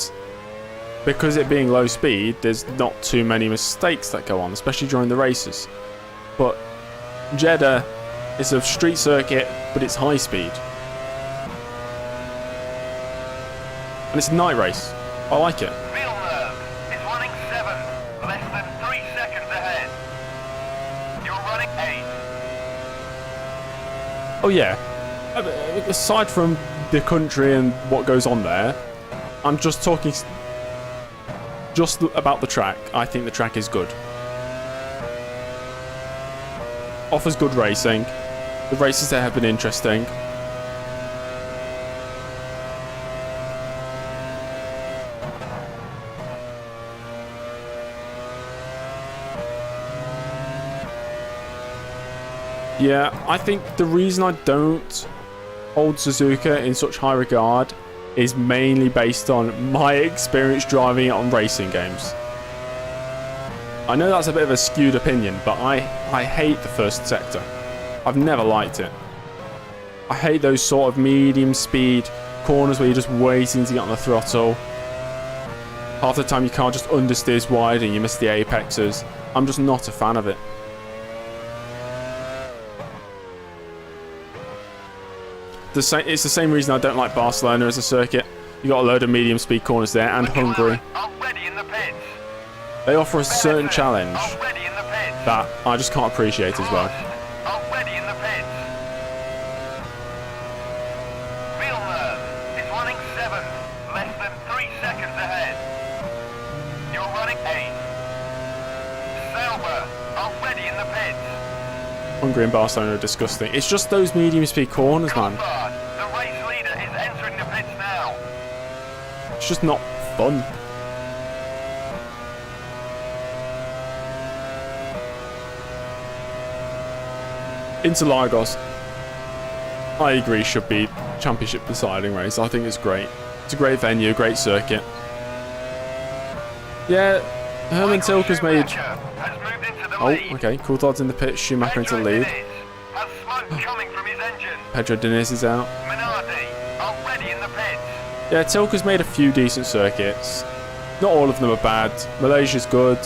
because it being low speed, there's not too many mistakes that go on, especially during the races. But Jeddah is a street circuit, but it's high speed. And it's a night race. I like it. Villeneuve is running 7, less than 3 seconds ahead. You're running 8. Oh yeah. Aside from the country and what goes on there, I'm just talking just about the track. I think the track is good. Offers good racing. The races there have been interesting. Yeah, I think the reason I don't hold Suzuka in such high regard is mainly based on my experience driving it on racing games. I know that's a bit of a skewed opinion, but I hate the first sector. I've never liked it. I hate those sort of medium speed corners where you're just waiting to get on the throttle. Half the time your car just understeers wide and you miss the apexes. I'm just not a fan of it. It's the same reason I don't like Barcelona as a circuit. You got a load of medium speed corners there, and Hungary. They offer a certain challenge that I just can't appreciate as well. Villeneuve is running 7, less than 3 seconds ahead. You're running 8. Sauber are ready in the pits. Hungary and Barcelona are disgusting. It's just those medium speed corners, man. The race leader is entering the pits now. It's just not fun. Interlagos, I agree, should be championship deciding race. I think it's great. It's a great venue, great circuit. Yeah, Herman Tilke's made... Oh, okay. Coulthard's in the pit. Schumacher into the lead. Pedro Diniz is out. Yeah, Tilke's made a few decent circuits. Not all of them are bad. Malaysia's good.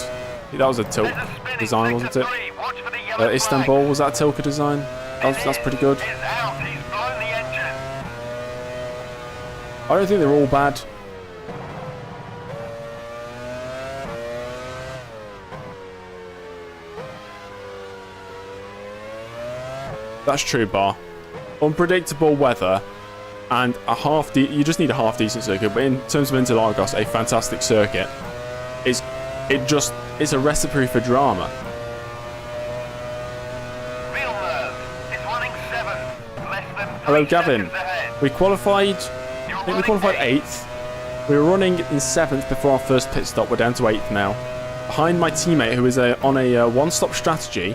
That was a Tilke design, wasn't it? Istanbul, was that a Tilke design? That's pretty good. I don't think they're all bad. That's true, Bar. Unpredictable weather and you just need a half decent circuit, but in terms of Interlagos, a fantastic circuit. It's a recipe for drama. Hello, Gavin. We qualified. I think we qualified 8th. We were running in 7th before our first pit stop. We're down to 8th now. Behind my teammate, who is on a one-stop strategy.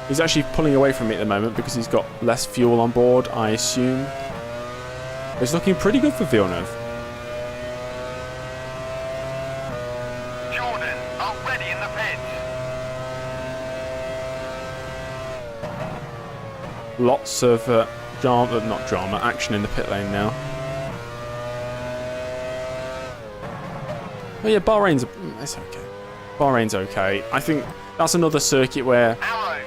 He's actually pulling away from me at the moment because he's got less fuel on board, I assume. It's looking pretty good for Villeneuve. Jordan, already in the pits. Lots of action in the pit lane now. Oh yeah, Bahrain's it's okay. Bahrain's okay. I think that's another circuit where Arrows,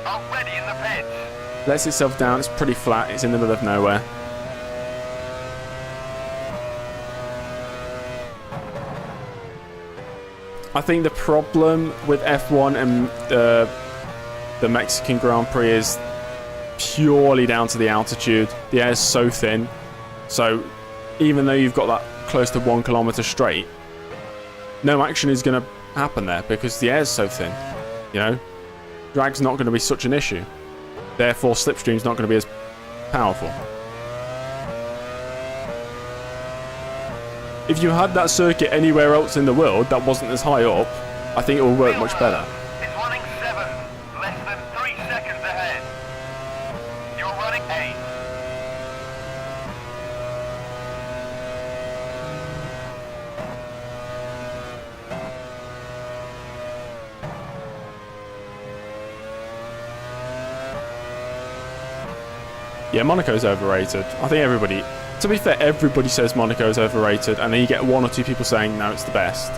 already in the pits. lets itself down. It's pretty flat. It's in the middle of nowhere. I think the problem with F1 and the Mexican Grand Prix is purely down to the altitude. The air is so thin. So even though you've got that close to 1 kilometer straight, no action is going to happen there because the air is so thin. You know, drag's not going to be such an issue. Therefore, slipstream's not going to be as powerful. If you had that circuit anywhere else in the world that wasn't as high up, I think it would work much better. It's running 7, less than 3 seconds ahead. You're running 8. Yeah, Monaco's overrated. I think everybody... To be fair, everybody says Monaco's overrated, and then you get 1 or 2 people saying, no, it's the best.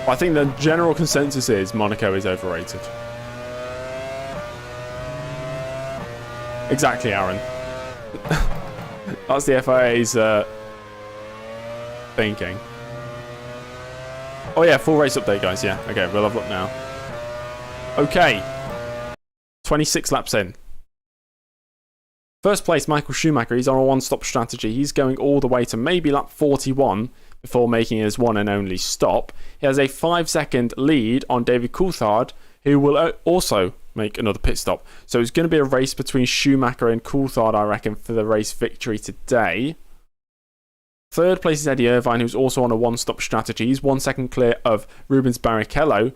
But I think the general consensus is Monaco is overrated. Exactly, Aaron. That's the FIA's thinking. Oh yeah, full race update, guys. Yeah, okay, we'll have a look now. Okay. 26 laps in. First place, Michael Schumacher. He's on a one-stop strategy. He's going all the way to maybe lap 41 before making his one and only stop. He has a 5-second lead on David Coulthard, who will also make another pit stop. So it's going to be a race between Schumacher and Coulthard, I reckon, for the race victory today. Third place is Eddie Irvine, who's also on a one-stop strategy. He's 1 second clear of Rubens Barrichello,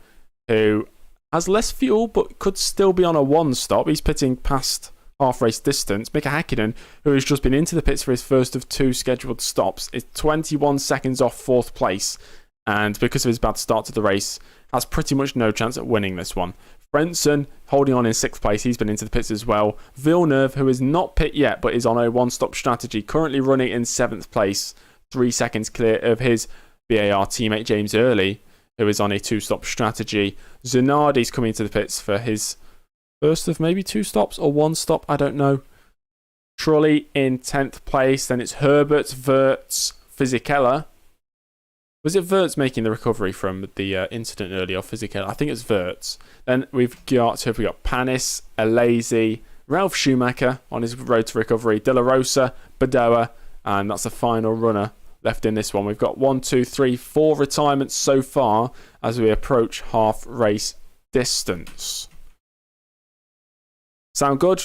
who has less fuel but could still be on a one-stop. He's pitting past half-race distance. Mika Häkkinen, who has just been into the pits for his first of 2 scheduled stops, is 21 seconds off 4th place, and because of his bad start to the race, has pretty much no chance at winning this one. Frentzen holding on in 6th place. He's been into the pits as well. Villeneuve, who is not pit yet, but is on a one-stop strategy, currently running in 7th place, 3 seconds clear of his BAR teammate James Early, who is on a 2-stop strategy. Zanardi's coming to the pits for his first of maybe 2 stops or 1 stop, I don't know. Trulli in 10th place. Then it's Herbert, Wirtz, Fisichella. Was it Wirtz making the recovery from the incident earlier, or Fisichella? I think it's Wirtz. Then we've got Panis, Alesi, Ralf Schumacher on his road to recovery, De La Rosa, Badoa, and that's the final runner left in this one. We've got 1, 2, 3, 4 retirements so far as we approach half race distance. Sound good?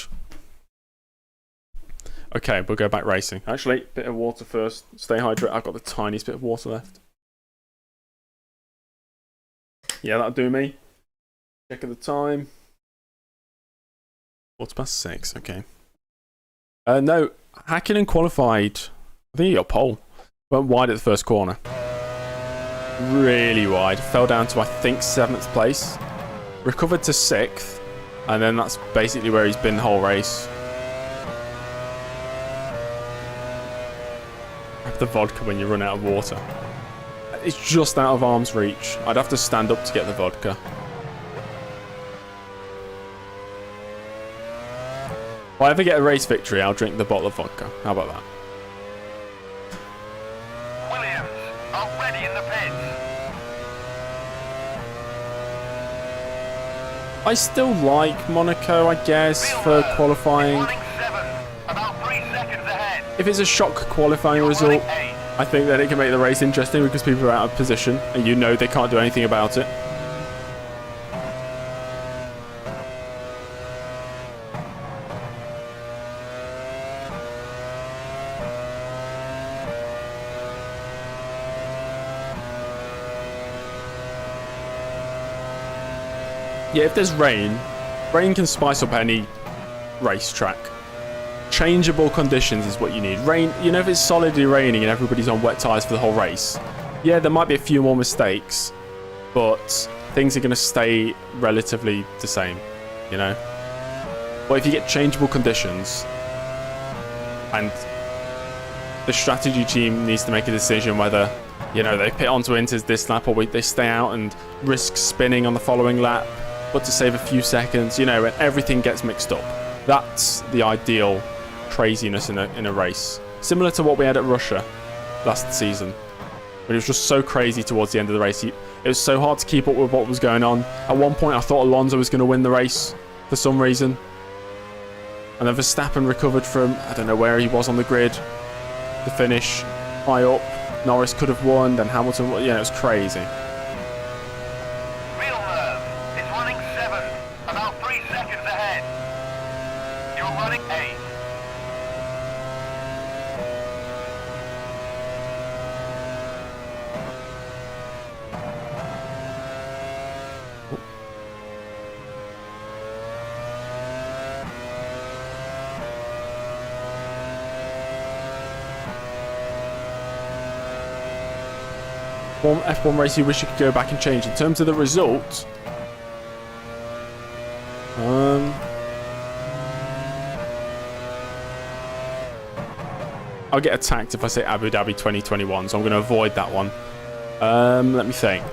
Okay, we'll go back racing. Actually, bit of water first. Stay hydrated. I've got the tiniest bit of water left. Yeah, that'll do me. Check of the time. 6:15. Okay. No, Häkkinen qualified. I think he got pole. Went wide at the first corner. Really wide. Fell down to, I think, 7th place. Recovered to 6th. And then that's basically where he's been the whole race. Grab the vodka when you run out of water. It's just out of arm's reach. I'd have to stand up to get the vodka. If I ever get a race victory, I'll drink the bottle of vodka. How about that? Williams, already in the pits. I still like Monaco, I guess, for qualifying. Running 7, about 3 seconds ahead. If it's a shock qualifying result, I think that it can make the race interesting because people are out of position and you know they can't do anything about it. Yeah, if there's rain can spice up any racetrack. Changeable conditions is what you need. Rain, you know, if it's solidly raining and everybody's on wet tyres for the whole race, yeah, there might be a few more mistakes, but things are going to stay relatively the same, you know? But if you get changeable conditions, and the strategy team needs to make a decision whether, you know, they pit onto Inters this lap or they stay out and risk spinning on the following lap, but to save a few seconds, you know, and everything gets mixed up. That's the ideal craziness in a race. Similar to what we had at Russia last season. But it was just so crazy towards the end of the race. It was so hard to keep up with what was going on. At one point, I thought Alonso was going to win the race for some reason. And then Verstappen recovered from, I don't know where he was on the grid, the finish, high up. Norris could have won, then Hamilton, yeah, it was crazy. Running 7, about 3 seconds ahead. You're running 8. One F1 race you wish you could go back and change in terms of the result. I'll get attacked if I say Abu Dhabi 2021, so I'm going to avoid that one. Let me think.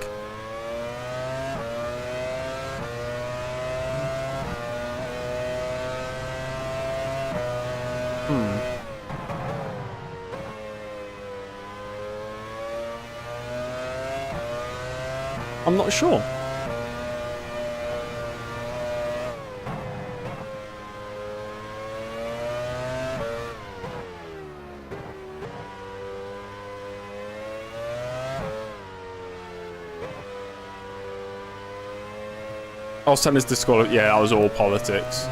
I'm not sure. Oh, Senna's disqualified. Yeah, that was all politics.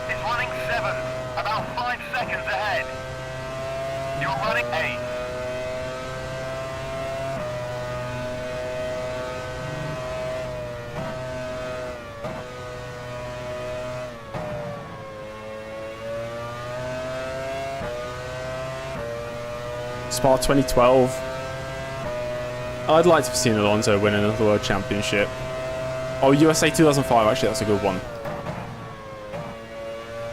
Is running 7, about 5 seconds ahead. You're running 8. Spa 2012. I'd like to have seen Alonso win another World Championship. Oh, USA 2005, actually, that's a good one.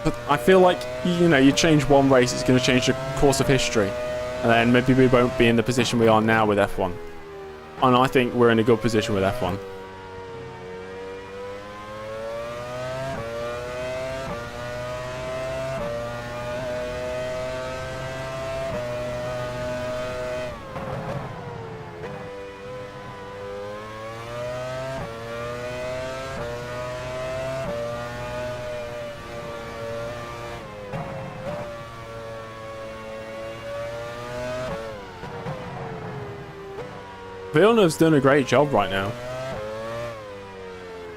But I feel like, you know, you change one race, it's going to change the course of history. And then maybe we won't be in the position we are now with F1. And I think we're in a good position with F1. Villeneuve's doing a great job right now.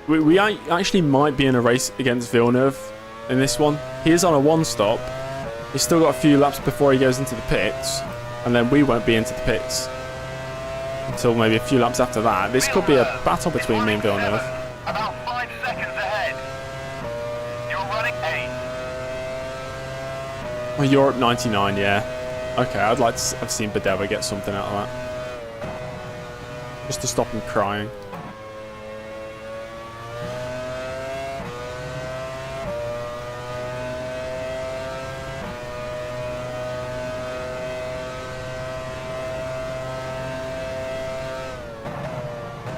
We actually might be in a race against Villeneuve in this one. He is on a one stop. He's still got a few laps before he goes into the pits. And then we won't be into the pits until maybe a few laps after that. This could be a battle between me and Villeneuve. About 5 seconds ahead. You're running 8. Oh, Europe 99, yeah. Okay, I'd like to have seen Badeva get something out of that. Just to stop him crying.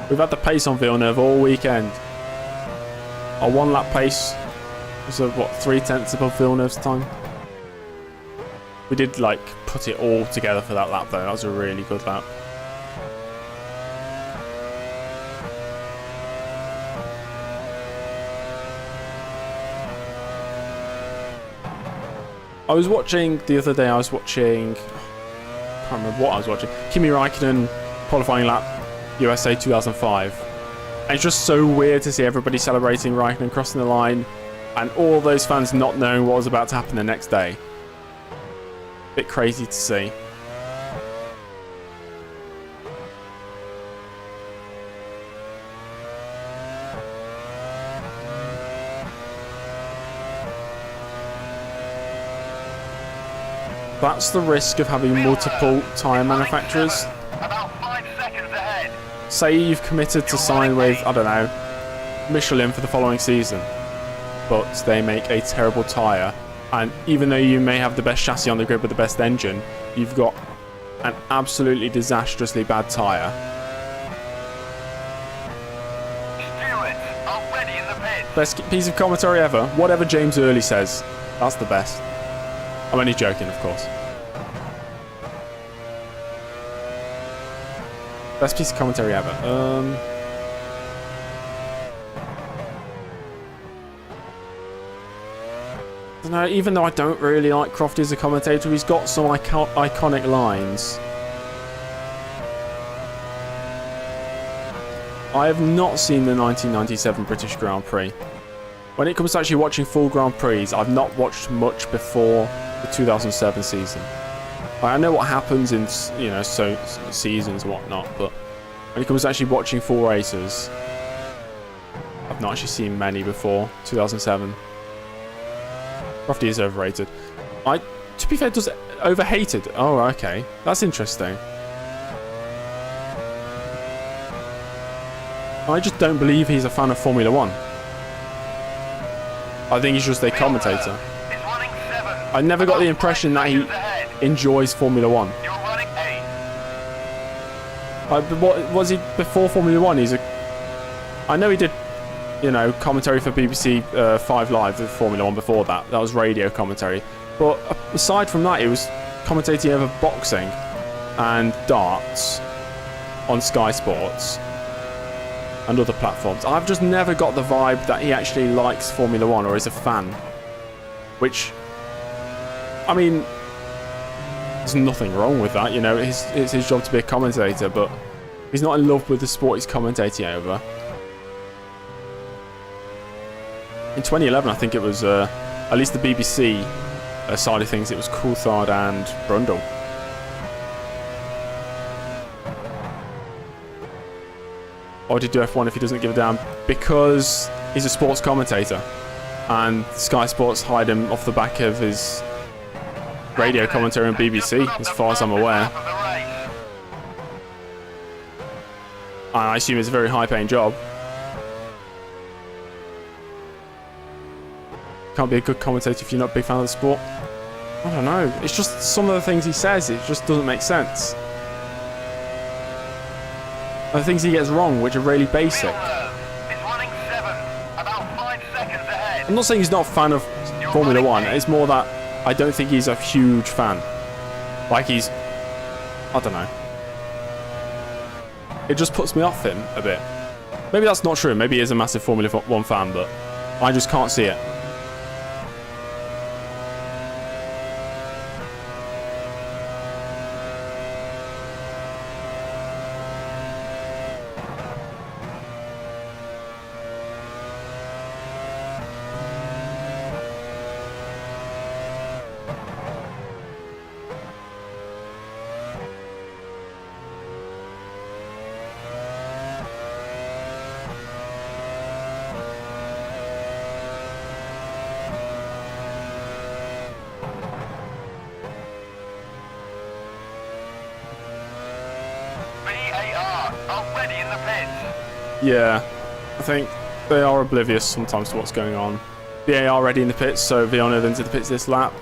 We've had the pace on Villeneuve all weekend. Our one lap pace was what, 3/10 above Villeneuve's time. We did like put it all together for that lap, though. That was a really good lap. I was watching the other day. I can't remember what I was watching. Kimi Raikkonen qualifying lap, USA 2005. And it's just so weird to see everybody celebrating Raikkonen crossing the line, and all those fans not knowing what was about to happen the next day. Bit crazy to see. That's the risk of having multiple tyre manufacturers. About 5 seconds ahead. Say you've committed to sign with, I don't know, Michelin for the following season, but they make a terrible tyre, and even though you may have the best chassis on the grid with the best engine, you've got an absolutely disastrously bad tyre. Stewards are ready in the pits. Best piece of commentary ever. Whatever James Early says, that's the best. I'm only joking, of course. Best piece of commentary ever. I don't know, even though I don't really like Crofty as a commentator, he's got some iconic lines. I have not seen the 1997 British Grand Prix. When it comes to actually watching full Grand Prix, I've not watched much before the 2007 season. I know what happens in, you know, seasons and whatnot, but when it comes to actually watching full races, I've not actually seen many before 2007. Crofty is overrated. To be fair, does overhated? Oh, okay, that's interesting. I just don't believe he's a fan of Formula One. I think he's just a commentator. I never got the impression that he enjoys Formula One. You're running 8. What was he before Formula One? I know he did, you know, commentary for BBC 5 Live with Formula One before that. That was radio commentary. But aside from that, he was commentating over boxing and darts on Sky Sports and other platforms. I've just never got the vibe that he actually likes Formula One or is a fan. Which, I mean, there's nothing wrong with that, you know, it's his job to be a commentator, but he's not in love with the sport he's commentating over. In 2011, I think it was, at least the BBC side of things, it was Coulthard and Brundle. Why would he do F1 if he doesn't give a damn? Because he's a sports commentator, and Sky Sports hired him off the back of his radio commentary on BBC, as far as I'm aware. And I assume it's a very high-paying job. Can't be a good commentator if you're not a big fan of the sport. I don't know. It's just some of the things he says, it just doesn't make sense. And the things he gets wrong, which are really basic. I'm not saying he's not a fan of Formula One. It's more that I don't think he's a huge fan. Like he's, I don't know. It just puts me off him a bit. Maybe that's not true. Maybe he is a massive Formula One fan, but I just can't see it. Yeah, I think they are oblivious sometimes to what's going on. VAR ready in the pits, so Villeneuve into the pits this lap.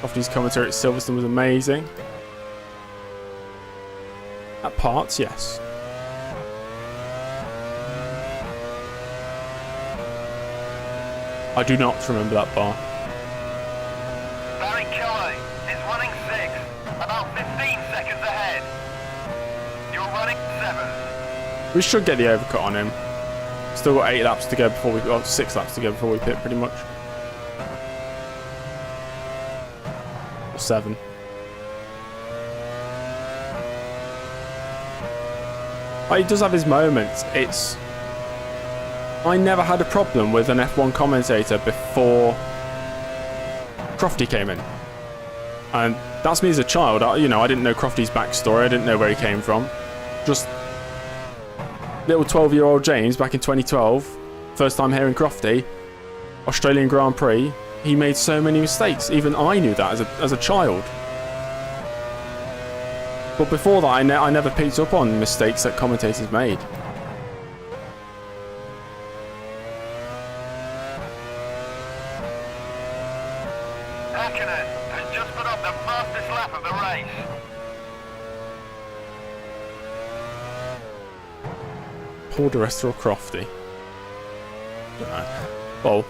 Crofty's commentary at Silverstone was amazing. At parts, yes. I do not remember that bar. 7. We should get the overcut on him. Still got 8 laps to go before we... Well, 6 laps to go before we pit, pretty much. Or 7. But he does have his moments. It's... I never had a problem with an F1 commentator before Crofty came in. And that's me as a child. I didn't know Crofty's backstory. I didn't know where he came from. Just little 12-year-old James back in 2012, first time hearing Crofty, Australian Grand Prix, he made so many mistakes. Even I knew that as a child. But before that, I never picked up on mistakes that commentators made. Hakkinen has just put up the fastest lap of the race. Paul di Resta or Crofty? Don't know. Well,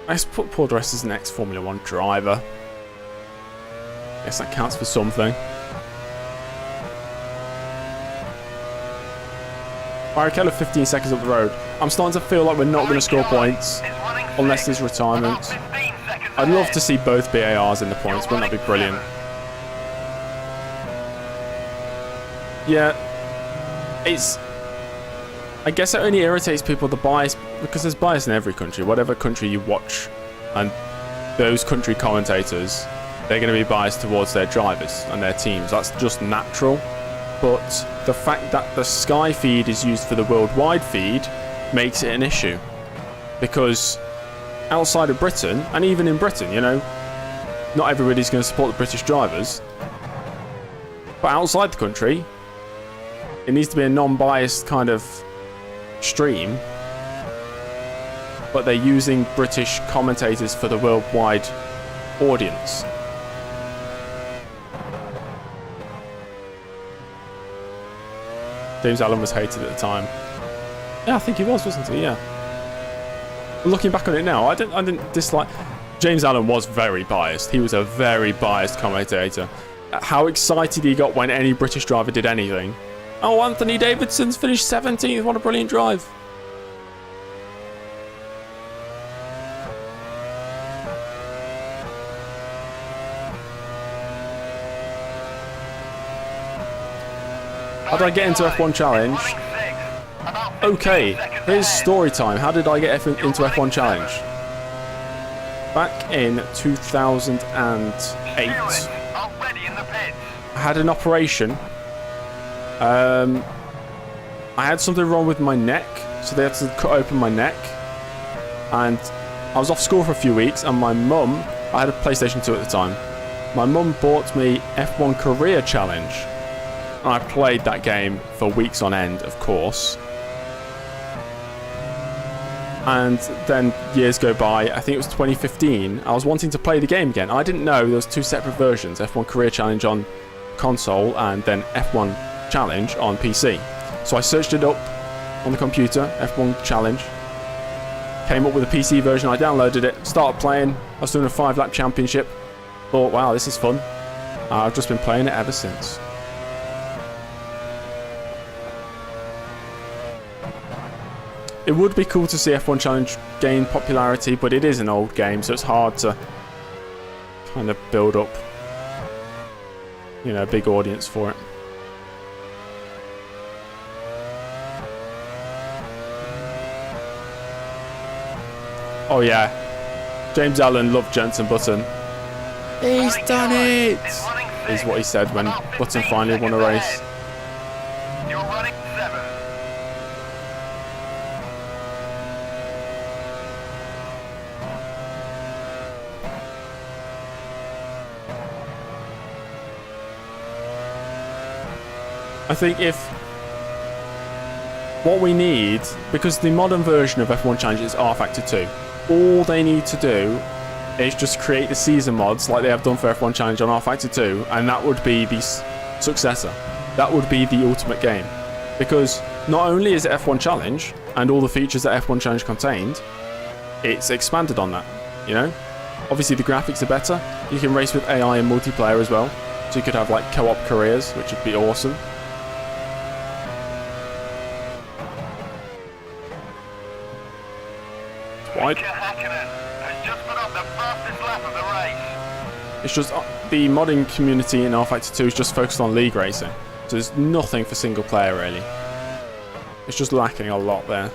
let's put Paul di Resta as an ex-Formula 1 driver. Guess that counts for something. Barrichello 15 seconds up the road. I'm starting to feel like we're not going to score points unless there's retirement. I'd love to see both BARs in the points. Wouldn't that be brilliant? Yeah, it's... I guess it only irritates people, the bias, because there's bias in every country. Whatever country you watch, and those country commentators, they're going to be biased towards their drivers and their teams. That's just natural. But the fact that the Sky feed is used for the worldwide feed makes it an issue. Because outside of Britain, and even in Britain, not everybody's going to support the British drivers. But outside the country, it needs to be a non-biased kind of stream. But they're using British commentators for the worldwide audience. James Allen was hated at the time. Yeah, I think he was, wasn't he? Yeah. Looking back on it now, I didn't dislike... James Allen was very biased. He was a very biased commentator. How excited he got when any British driver did anything. Oh, Anthony Davidson's finished 17th. What a brilliant drive. How did I get into F1 Challenge? Okay, here's story time. How did I get into F1 Challenge? Back in 2008, I had an operation. I had something wrong with my neck, so they had to cut open my neck. And I was off school for a few weeks, and my mum, I had a PlayStation 2 at the time, my mum bought me F1 Career Challenge. And I played that game for weeks on end, of course. And then years go by, I think it was 2015, I was wanting to play the game again. I didn't know there was 2 separate versions, F1 Career Challenge on console and then F1 Challenge on PC. So I searched it up on the computer, F1 Challenge. Came up with a PC version, I downloaded it, started playing. I was doing a 5-lap championship. Thought, wow, this is fun. I've just been playing it ever since. It would be cool to see F1 Challenge gain popularity, but it is an old game, so it's hard to kind of build up, a big audience for it. Oh yeah, James Allen loved Jenson Button. He's done it! Is what he said when Button finally won a race. You're running 7. I think what we need, because the modern version of F1 Challenge is R Factor 2, all they need to do is just create the season mods like they have done for F1 Challenge on R Factor 2, and that would be the successor. That would be the ultimate game. Because not only is it F1 Challenge, and all the features that F1 Challenge contained, it's expanded on that, Obviously the graphics are better. You can race with AI and multiplayer as well. So you could have like co-op careers, which would be awesome. wide. Mika Häkkinen has just put up the fastest lap of the race. It's just the modding community in R-Factor 2 is just focused on league racing. So there's nothing for single player really. It's just lacking a lot there.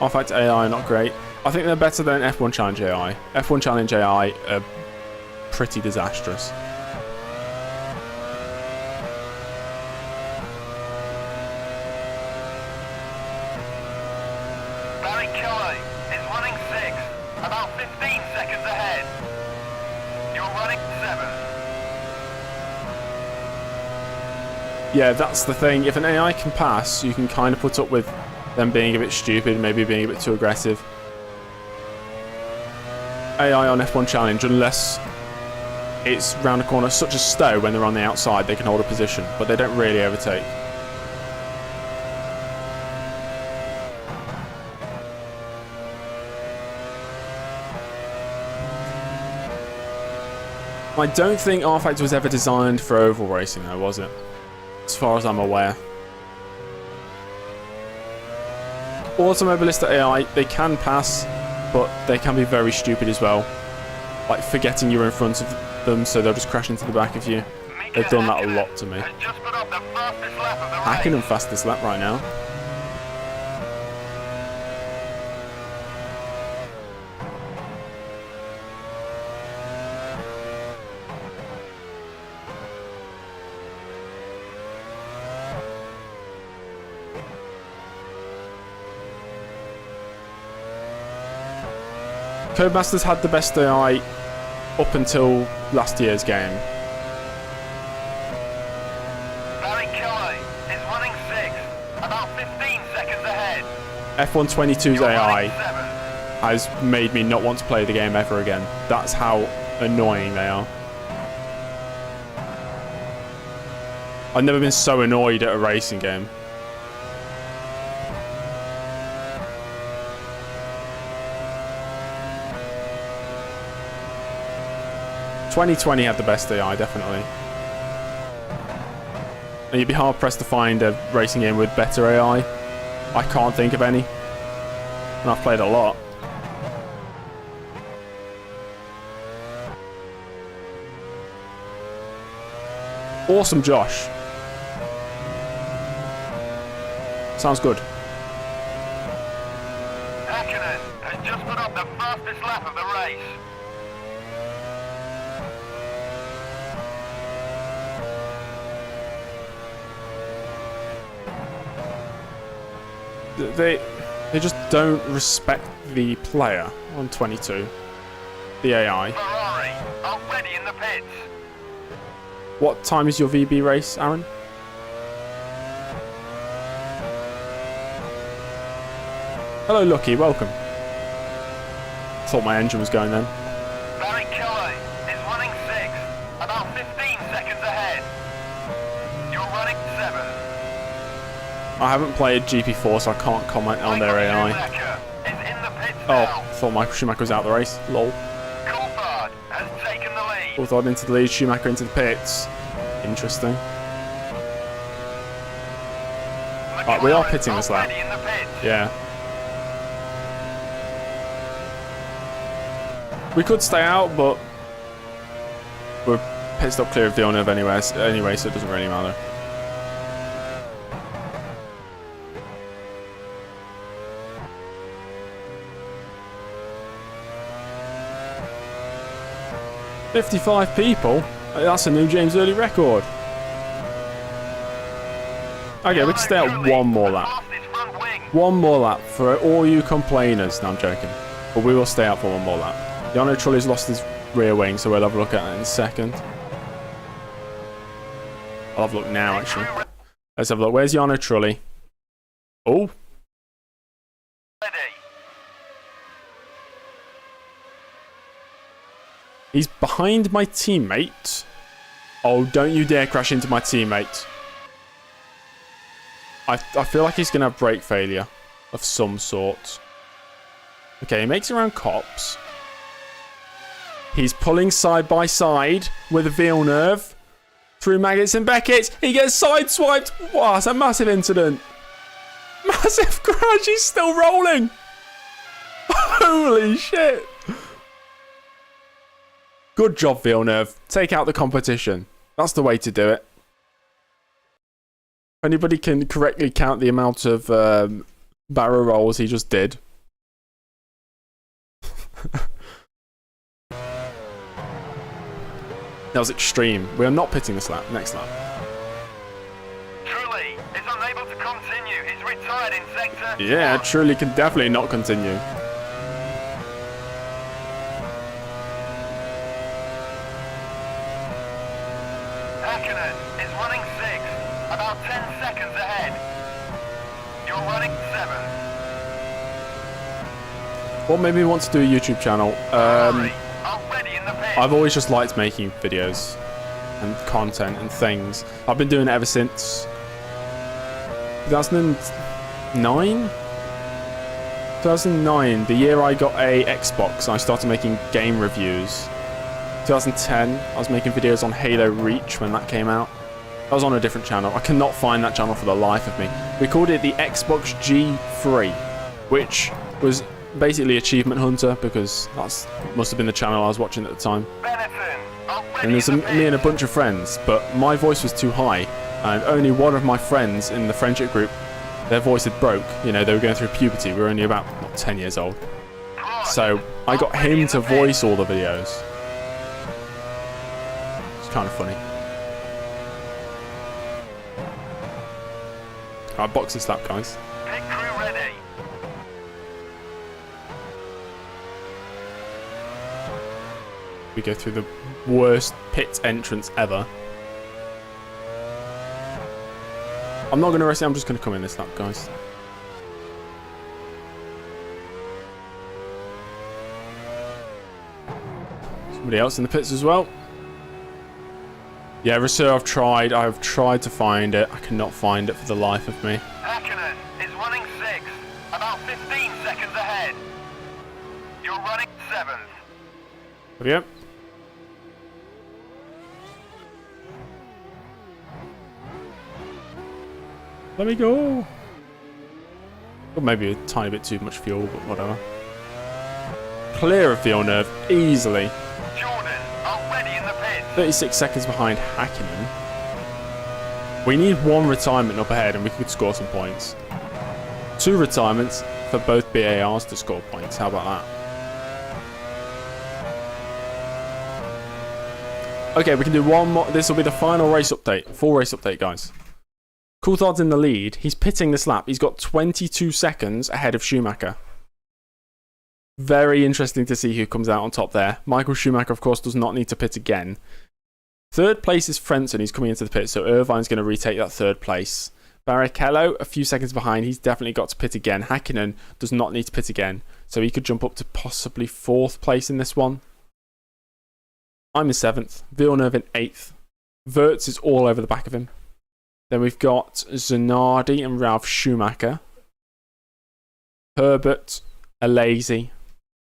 R-Factor AI not great. I think they're better than F1 Challenge AI. F1 Challenge AI are pretty disastrous. Is running 6, about 15 seconds ahead. You're running 7. Yeah, that's the thing. If an AI can pass, you can kind of put up with them being a bit stupid, maybe being a bit too aggressive. AI on F1 Challenge, unless it's round a corner such as Stowe, when they're on the outside, they can hold a position, but they don't really overtake. I don't think R-Factor was ever designed for oval racing though, was it? As far as I'm aware. Automobilista AI, they can pass, but they can be very stupid as well. Like forgetting you're in front of them, so they'll just crash into the back of you. They've done that a lot to me. Häkkinen fastest lap right now. Codemasters had the best AI up until last year's game. Is running 6, about 15 seconds ahead. F122's AI has made me not want to play the game ever again. That's how annoying they are. I've never been so annoyed at a racing game. '20 had the best AI, definitely. And you'd be hard pressed to find a racing game with better AI. I can't think of any. And I've played a lot. Awesome, Josh. Sounds good. Häkkinen has just put up the fastest lap of the race. They just don't respect the player on 22. The AI. Ferrari are ready in the pits. What time is your VB race, Aaron? Hello, Lucky. Welcome. Thought my engine was going then. Is running 6, about 15 seconds ahead. You're running 7. I haven't played GP4, so I can't comment on their AI. Oh, thought Michael Schumacher was out of the race. Lol. Coulthard has taken the lead. Coulthard into the lead, Schumacher into the pits. Interesting. Right, we are pitting this lap. Yeah. We could stay out, but we're pit stop clear of the Villeneuve anyway, so it doesn't really matter. "55 people? That's a new James Early record." Okay, we can stay out one more lap. One more lap for all you complainers. No, I'm joking. But we will stay out for one more lap. Jarno Trulli's lost his rear wing, so we'll have a look at it in a second. I'll have a look now, actually. Let's have a look. Where's Jarno Trulli? Oh. He's behind my teammate. Oh, don't you dare crash into my teammate. I feel like he's going to have brake failure of some sort. Okay, he makes it around cops. He's pulling side by side with a Villeneuve through Maggots and Beckett. He gets sideswiped. Wow, that's a massive incident. Massive crash. He's still rolling. Holy shit! Good job, Villeneuve. Take out the competition. That's the way to do it. If anybody can correctly count the amount of barrel rolls he just did. That was extreme. We are not pitting this lap. Next lap. Truly is unable to continue. He's retired in sector. Yeah, Truly can definitely not continue. Hakkinen is running 6, about 10 seconds ahead. You're running 7. What made me want to do a YouTube channel? Already in the pit. I've always just liked making videos and content and things. I've been doing it ever since 2009? 2009, the year I got a Xbox, I started making game reviews. 2010, I was making videos on Halo Reach when that came out. I was on a different channel. I cannot find that channel for the life of me. We called it the Xbox G3, which was basically Achievement Hunter, because that must have been the channel I was watching at the time. And there's me and a bunch of friends, but my voice was too high, and only one of my friends in the friendship group, their voice had broke. You know, they were going through puberty. We were only about 10 years old. So I got him to voice all the videos. It's kind of funny. Alright, box this lap, guys. Pit crew ready. We go through the worst pit entrance ever. I'm not going to race it, I'm just going to come in this lap, guys. Somebody else in the pits as well. Yeah, Rousseau, I've tried to find it. I cannot find it for the life of me. Hakkinen is running 6, about 15 seconds ahead. You're running 7th. There we go. Let me go. Or maybe a tiny bit too much fuel, but whatever. Clear of Villeneuve, easily. Jordan already in the pit. 36 seconds behind Hakkinen. We need one retirement up ahead and we could score some points. 2 retirements for both BARs to score points. How about that? Okay, we can do one more. This will be the final race update. Full race update, guys. Coulthard's in the lead. He's pitting this lap. He's got 22 seconds ahead of Schumacher. Very interesting to see who comes out on top there. Michael Schumacher, of course, does not need to pit again. Third place is Frenton. He's coming into the pit, so Irvine's going to retake that third place. Barrichello, a few seconds behind. He's definitely got to pit again. Hakkinen does not need to pit again, so he could jump up to possibly 4th place in this one. I'm in 7th. Villeneuve in 8th. Wirtz is all over the back of him. Then we've got Zanardi and Ralf Schumacher. Herbert, Alesi,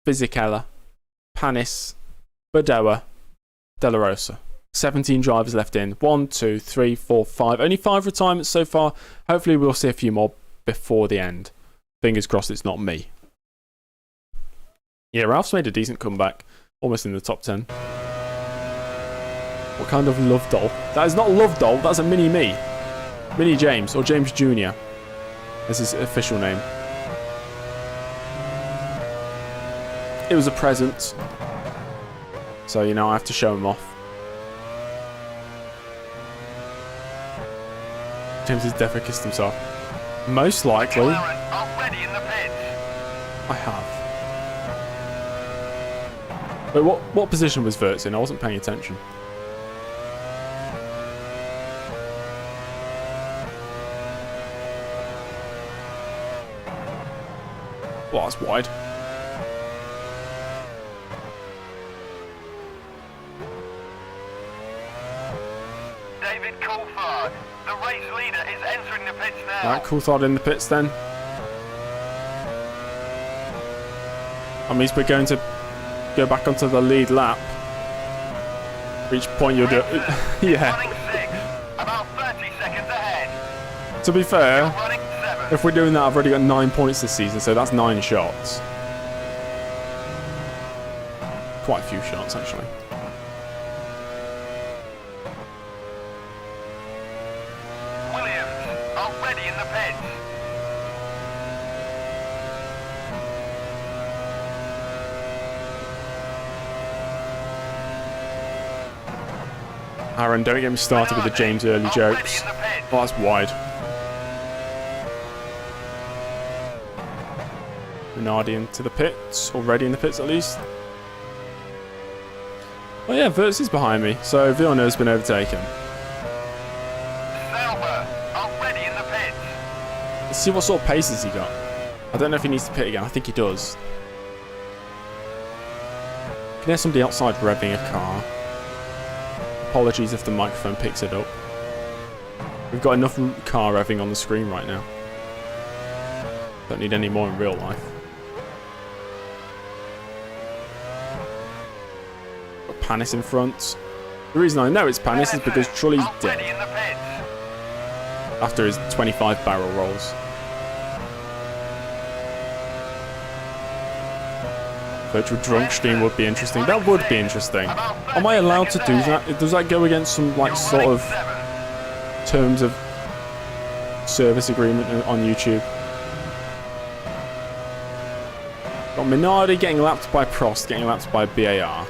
Fisichella, Panis, Badoa, De La Rosa. 17 drivers left in. 1, 2, 3, 4, 5. Only 5 retirements so far. Hopefully we'll see a few more before the end. Fingers crossed it's not me. Yeah, Ralph's made a decent comeback. Almost in the top 10. What kind of love doll? That is not a love doll. That's a mini-me. Mini James, or James Jr. That's his official name. It was a present. So, you know, I have to show him off. James has definitely kissed himself. Most likely. McLaren already in the pits. I have. Wait, what position was Wirtz in? I wasn't paying attention. Well, that's wide. David Coulthard, the race leader, is entering the pits now. Alright, Coulthard in the pits then. That means we're going to go back onto the lead lap. Reach point you'll do. Yeah. Running 6, about 30 seconds ahead. To be fair, Running 7. if we're doing that, I've already got 9 points this season, so that's 9 shots. quite a few shots, actually. Williams are ready in the pits. Aaron, don't get me started with the James Early jokes. Oh, that's wide. Minardi into the pits, already in the pits at least. Oh yeah, Wirtz is behind me, so Villeneuve's been overtaken. Sauber are ready in the pits. Let's see what sort of pace has he got. I don't know if he needs to pit again, I think he does. Can hear somebody outside revving a car. Apologies if the microphone picks it up. We've got enough car revving on the screen right now. Don't need any more in real life. Got Panis in front. The reason I know it's Panis is because Trulli's dead after his 25 barrel rolls. Virtual drunk stream would be interesting. That would be interesting. Am I allowed to do that? Does that go against some like sort of terms of service agreement on YouTube? Got Minardi getting lapped by Prost, getting lapped by BAR.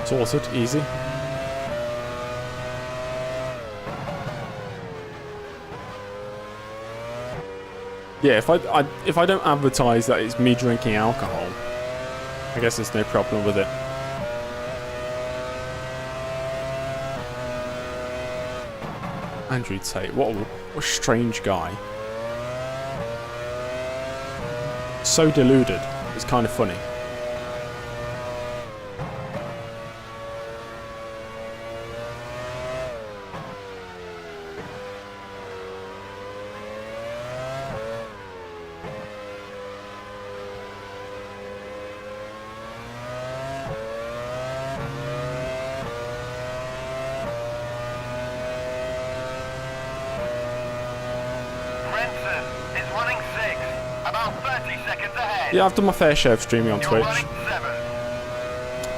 Sorted, easy. Yeah, if I don't advertise that it's me drinking alcohol, I guess there's no problem with it. Andrew Tate, what a strange guy. So deluded, it's kind of funny. Yeah, I've done my fair share of streaming on Twitch.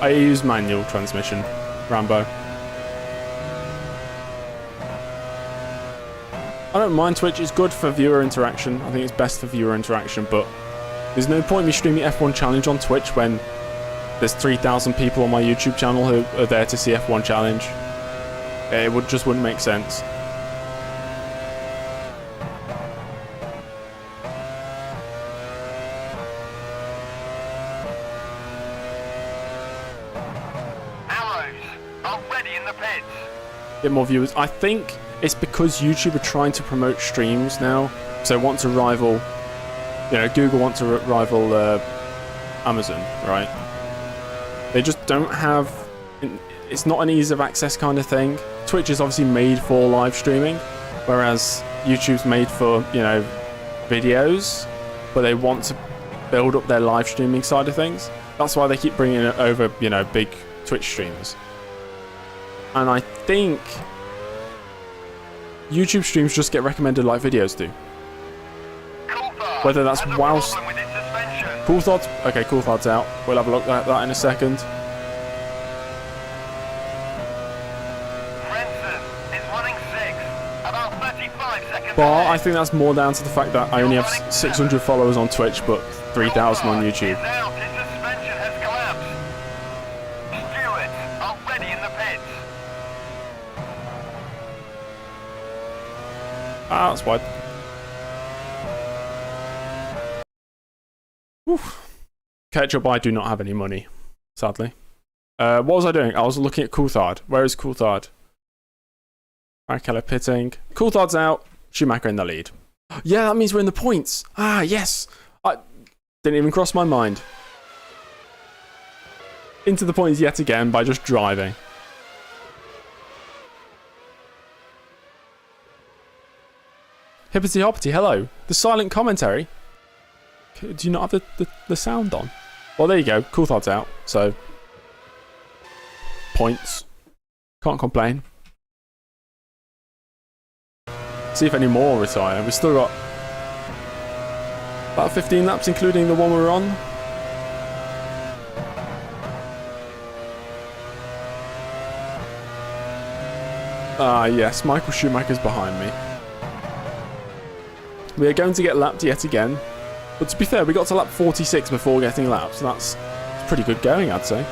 I use manual transmission, Rambo. I don't mind Twitch, it's good for viewer interaction. I think it's best for viewer interaction, but there's no point in me streaming F1 Challenge on Twitch when there's 3,000 people on my YouTube channel who are there to see F1 Challenge. It just wouldn't make sense. Get more viewers. I think it's because YouTube are trying to promote streams now, so want to rival, you know, Google want to rival Amazon, right? They just don't have, it's not an ease of access kind of thing. Twitch is obviously made for live streaming, whereas YouTube's made for, you know, videos, but they want to build up their live streaming side of things. That's why they keep bringing it over, you know, big Twitch streamers. And I think YouTube streams just get recommended like videos do. Whether that's whilst... Coulthard's... Okay, Coulthard's out. We'll have a look at that in a second. But I think that's more down to the fact that I only have 600 followers on Twitch, but 3,000 on YouTube. Ah, that's wide. Oof. Ketchup, I do not have any money, sadly. What was I doing? I was looking at Coulthard. Where is Coulthard? Barrichello pitting. Coulthard's out. Schumacher in the lead. Yeah, that means we're in the points. Ah, yes. I didn't even cross my mind. Into the points yet again by just driving. Hippity hoppity, hello. The silent commentary. Do you not have the sound on? Well, there you go. Coulthard's out. So, points. Can't complain. See if any more retire. We've still got about 15 laps, including the one we're on. Ah, yes. Michael Schumacher's behind me. We are going to get lapped yet again. But to be fair, we got to lap 46 before getting lapped. So that's pretty good going, I'd say.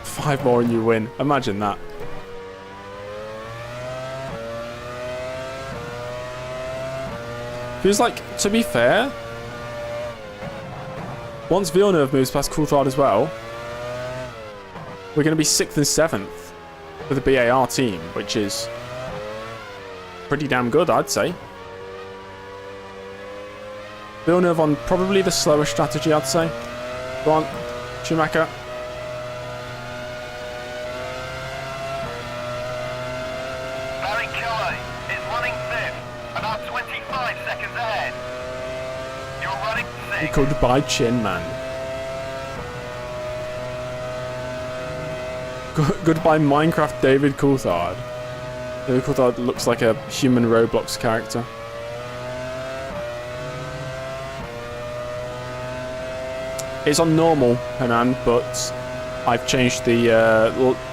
Five more and you win. Imagine that. Feels like, to be fair, once Villeneuve moves past Coulthard as well, we're going to be 6th and 7th for the BAR team, which is pretty damn good, I'd say. Villeneuve on probably the slower strategy, I'd say. Go on, Schumacher. Goodbye, Chin Man. Goodbye, Minecraft David Coulthard. David Coulthard looks like a human Roblox character. It's on normal, Hanan, but I've changed the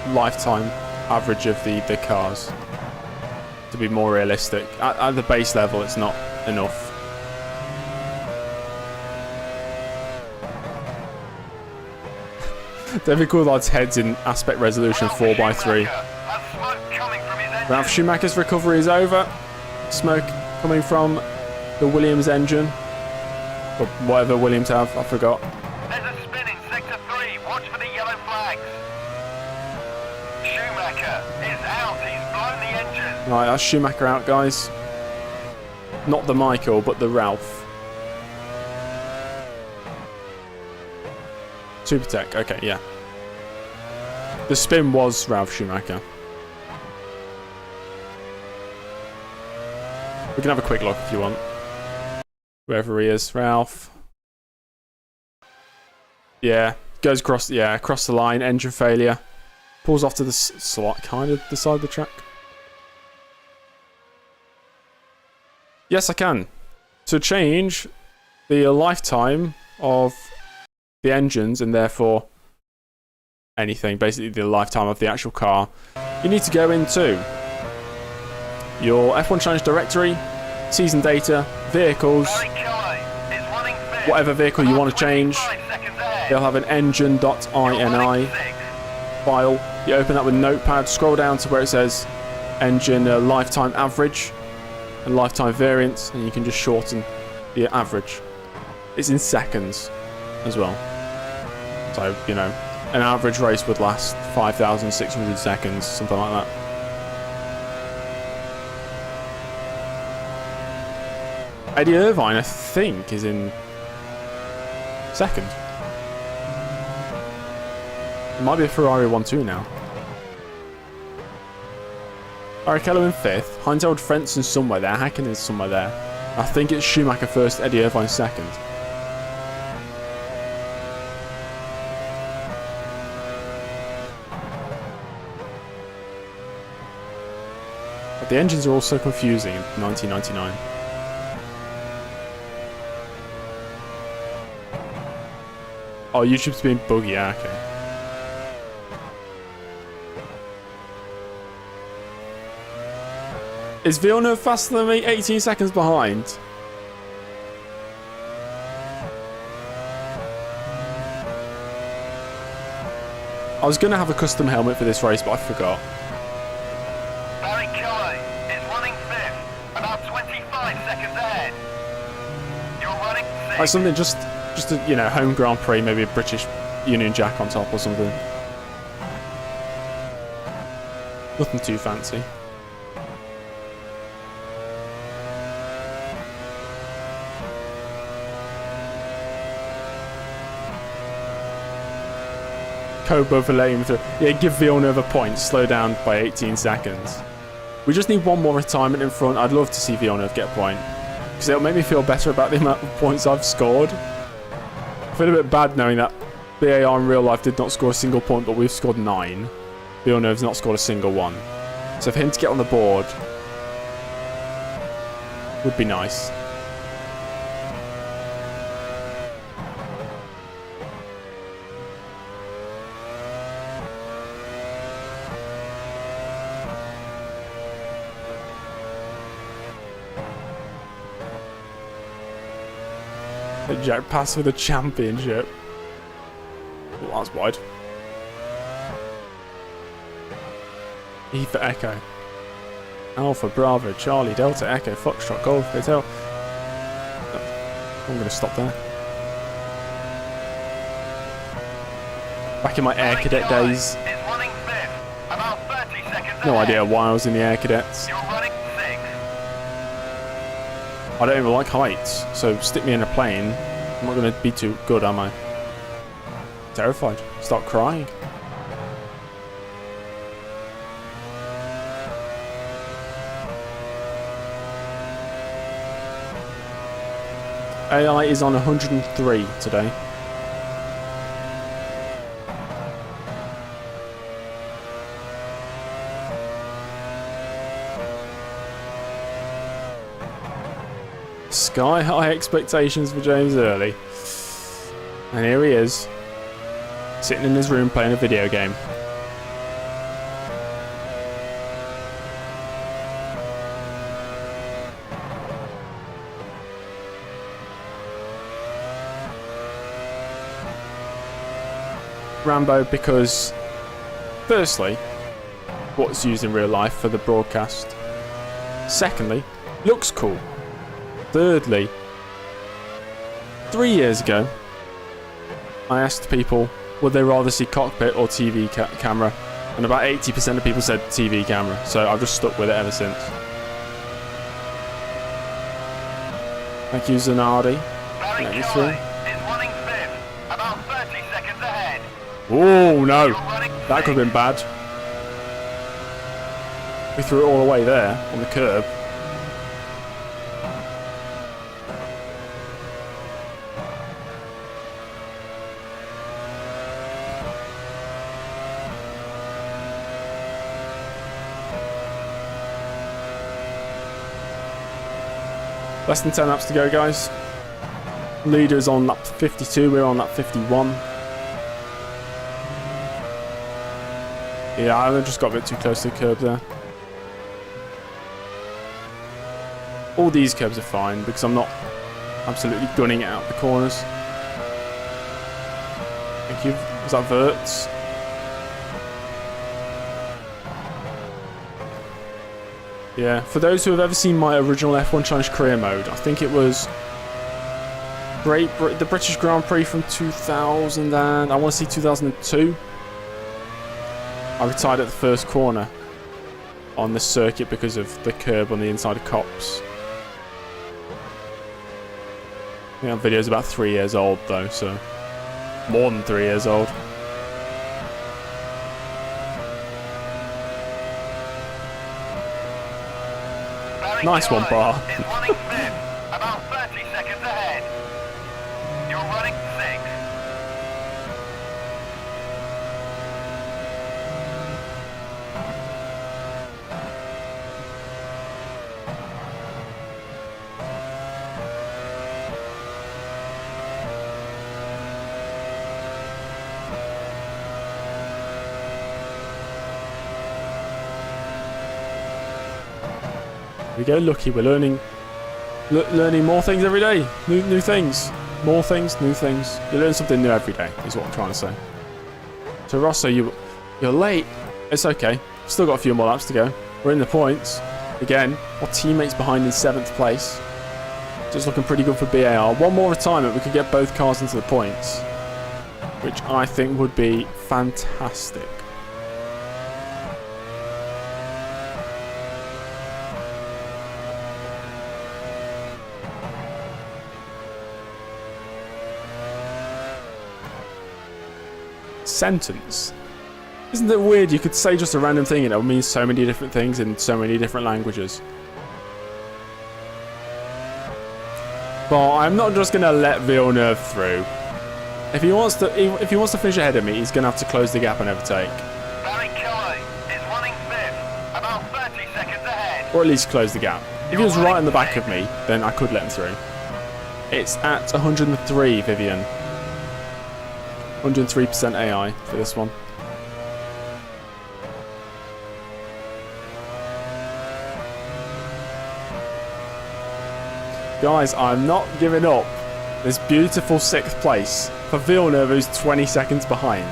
lifetime average of the cars to be more realistic. At the base level, it's not enough. David Coulthard's head's in aspect resolution 4:3. Ralf Schumacher's recovery is over. Smoke coming from the Williams engine. Or whatever Williams have, I forgot. There's a spin in sector 3. Watch for the yellow flags. Schumacher is out. He's blown the engine. Right, that's Schumacher out, guys. Not the Michael, but the Ralph. Supertech, okay, yeah. The spin was Ralf Schumacher. We can have a quick look if you want. Wherever he is, Ralph. Yeah, goes across the line, engine failure. Pulls off to the kind of the side of the track. Yes, I can. To change the lifetime of the engines and therefore anything, basically the lifetime of the actual car, you need to go into your F1 Challenge directory, season data, vehicles, whatever vehicle you want to change. They'll have an engine.ini file. You open that with Notepad, scroll down to where it says engine lifetime average and lifetime variance, and you can just shorten the average. It's in seconds as well. So, you know, an average race would last 5,600 seconds, something like that. Eddie Irvine, I think, is in second. It might be a Ferrari 1-2 now. Barrichello in 5th. Heinzeld Frentzen somewhere there. Hakkinen is somewhere there. I think it's Schumacher first, Eddie Irvine second. But the engines are all so confusing in 1999. Oh, YouTube's being buggy, yeah, okay. Is Villeneuve faster than me? 18 seconds behind. I was going to have a custom helmet for this race, but I forgot. Barrichello is running 5th, about 25 seconds ahead. You're running 6th. Like something just a, you know, home Grand Prix, maybe a British Union Jack on top or something. Nothing too fancy. Kobo for letting him through. Yeah, give Villeneuve a point. Slow down by 18 seconds. We just need one more retirement in front. I'd love to see Villeneuve get a point, because it'll make me feel better about the amount of points I've scored. I feel a bit bad knowing that BAR in real life did not score a single point, but we've scored 9. Villeneuve's not scored a single one. So for him to get on the board would be nice. The Jack pass for the championship. Oh, that's wide. E for Echo. Alpha, Bravo, Charlie, Delta, Echo, Foxtrot, Golf, Hotel. I'm going to stop there. Back in my Air Cadet days. No idea why I was in the Air Cadets. I don't even like heights, so stick me in a plane. I'm not going to be too good, am I? Terrified. Start crying. AI is on 103 today. Sky high expectations for James Early. And here he is, sitting in his room playing a video game. Rambo because, firstly, what's used in real life for the broadcast. Secondly, looks cool. Thirdly, 3 years ago, I asked people would they rather see cockpit or TV camera, and about 80% of people said TV camera, so I've just stuck with it ever since. Thank you, Zanardi. Barry Charlie is running fifth, about 30 seconds ahead. Oh no, You're running that could have been bad. We threw it all away there on the curb. Less than 10 laps to go, guys. Leaders on lap 52, we're on lap 51. Yeah, I just got a bit too close to the curb there. All these curbs are fine because I'm not absolutely gunning it out the corners. Thank you. Was that Verts? Yeah, for those who have ever seen my original F1 Challenge career mode, I think it was the British Grand Prix from 2000 and I want to see 2002. I retired at the first corner on the circuit because of the curb on the inside of Cops. I think that video's about 3 years old though, so more than 3 years old. Nice one, Bar. Is running fifth, about 30 seconds ahead. You're running sixth. Here we go, Lucky. We're learning more things every day. New things. More things, new things. You learn something new every day, is what I'm trying to say. So, Rosso, you're late. It's okay. Still got a few more laps to go. We're in the points. Again, our teammates behind in 7th place. Just looking pretty good for BAR. One more retirement, we could get both cars into the points, which I think would be fantastic. Sentence. Isn't it weird? You could say just a random thing and it would mean so many different things in so many different languages. But I'm not just going to let Villeneuve through. If he wants to finish ahead of me, he's going to have to close the gap and overtake. Barrichello is running 5th, about 30 seconds ahead. Or at least close the gap. If he was right on the back of me, then I could let him through. It's at 103, Vivian. 103% AI for this one. Guys, I'm not giving up this beautiful 6th place for Villeneuve, who's 20 seconds behind.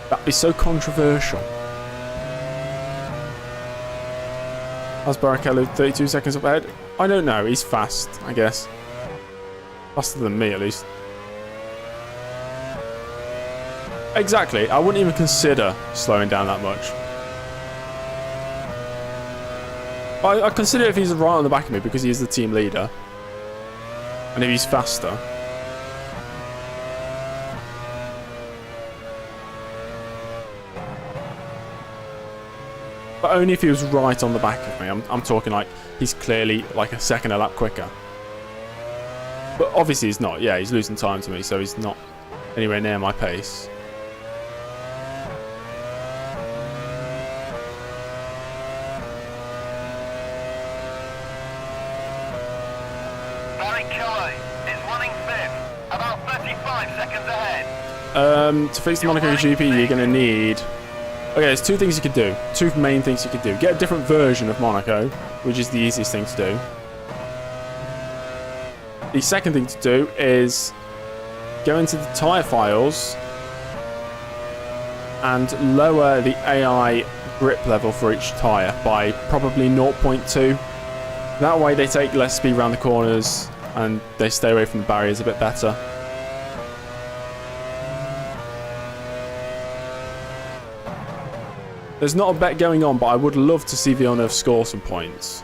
That'd be so controversial. How's Barrichello 32 seconds up ahead? I don't know, he's fast, I guess. Faster than me, at least. Exactly, I wouldn't even consider slowing down that much. I consider if he's right on the back of me because he's the team leader. And if he's faster. But only if he was right on the back of me. I'm talking like he's clearly like a second a lap quicker. But obviously he's not. Yeah, he's losing time to me, so he's not anywhere near my pace. To fix the Monaco GP, you're going to need... Okay, there's two things you could do. Two main things you could do. Get a different version of Monaco, which is the easiest thing to do. The second thing to do is go into the tyre files and lower the AI grip level for each tyre by probably 0.2. That way they take less speed around the corners and they stay away from the barriers a bit better. There's not a bet going on, but I would love to see Villeneuve score some points.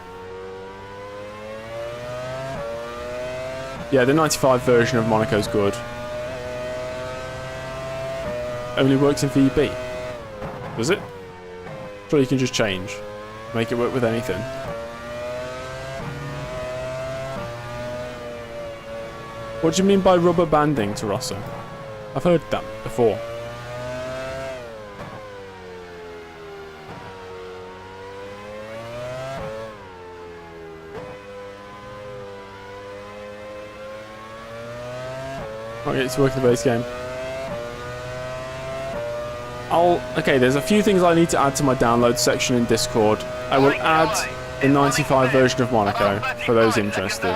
Yeah, the 95 version of Monaco's good. Only works in VB. Does it? Sure, you can just change. Make it work with anything. What do you mean by rubber banding, Tarossa? I've heard that before. Can't get it to work in the base game. Okay, there's a few things I need to add to my download section in Discord. I will add the 95 version of Monaco for those interested.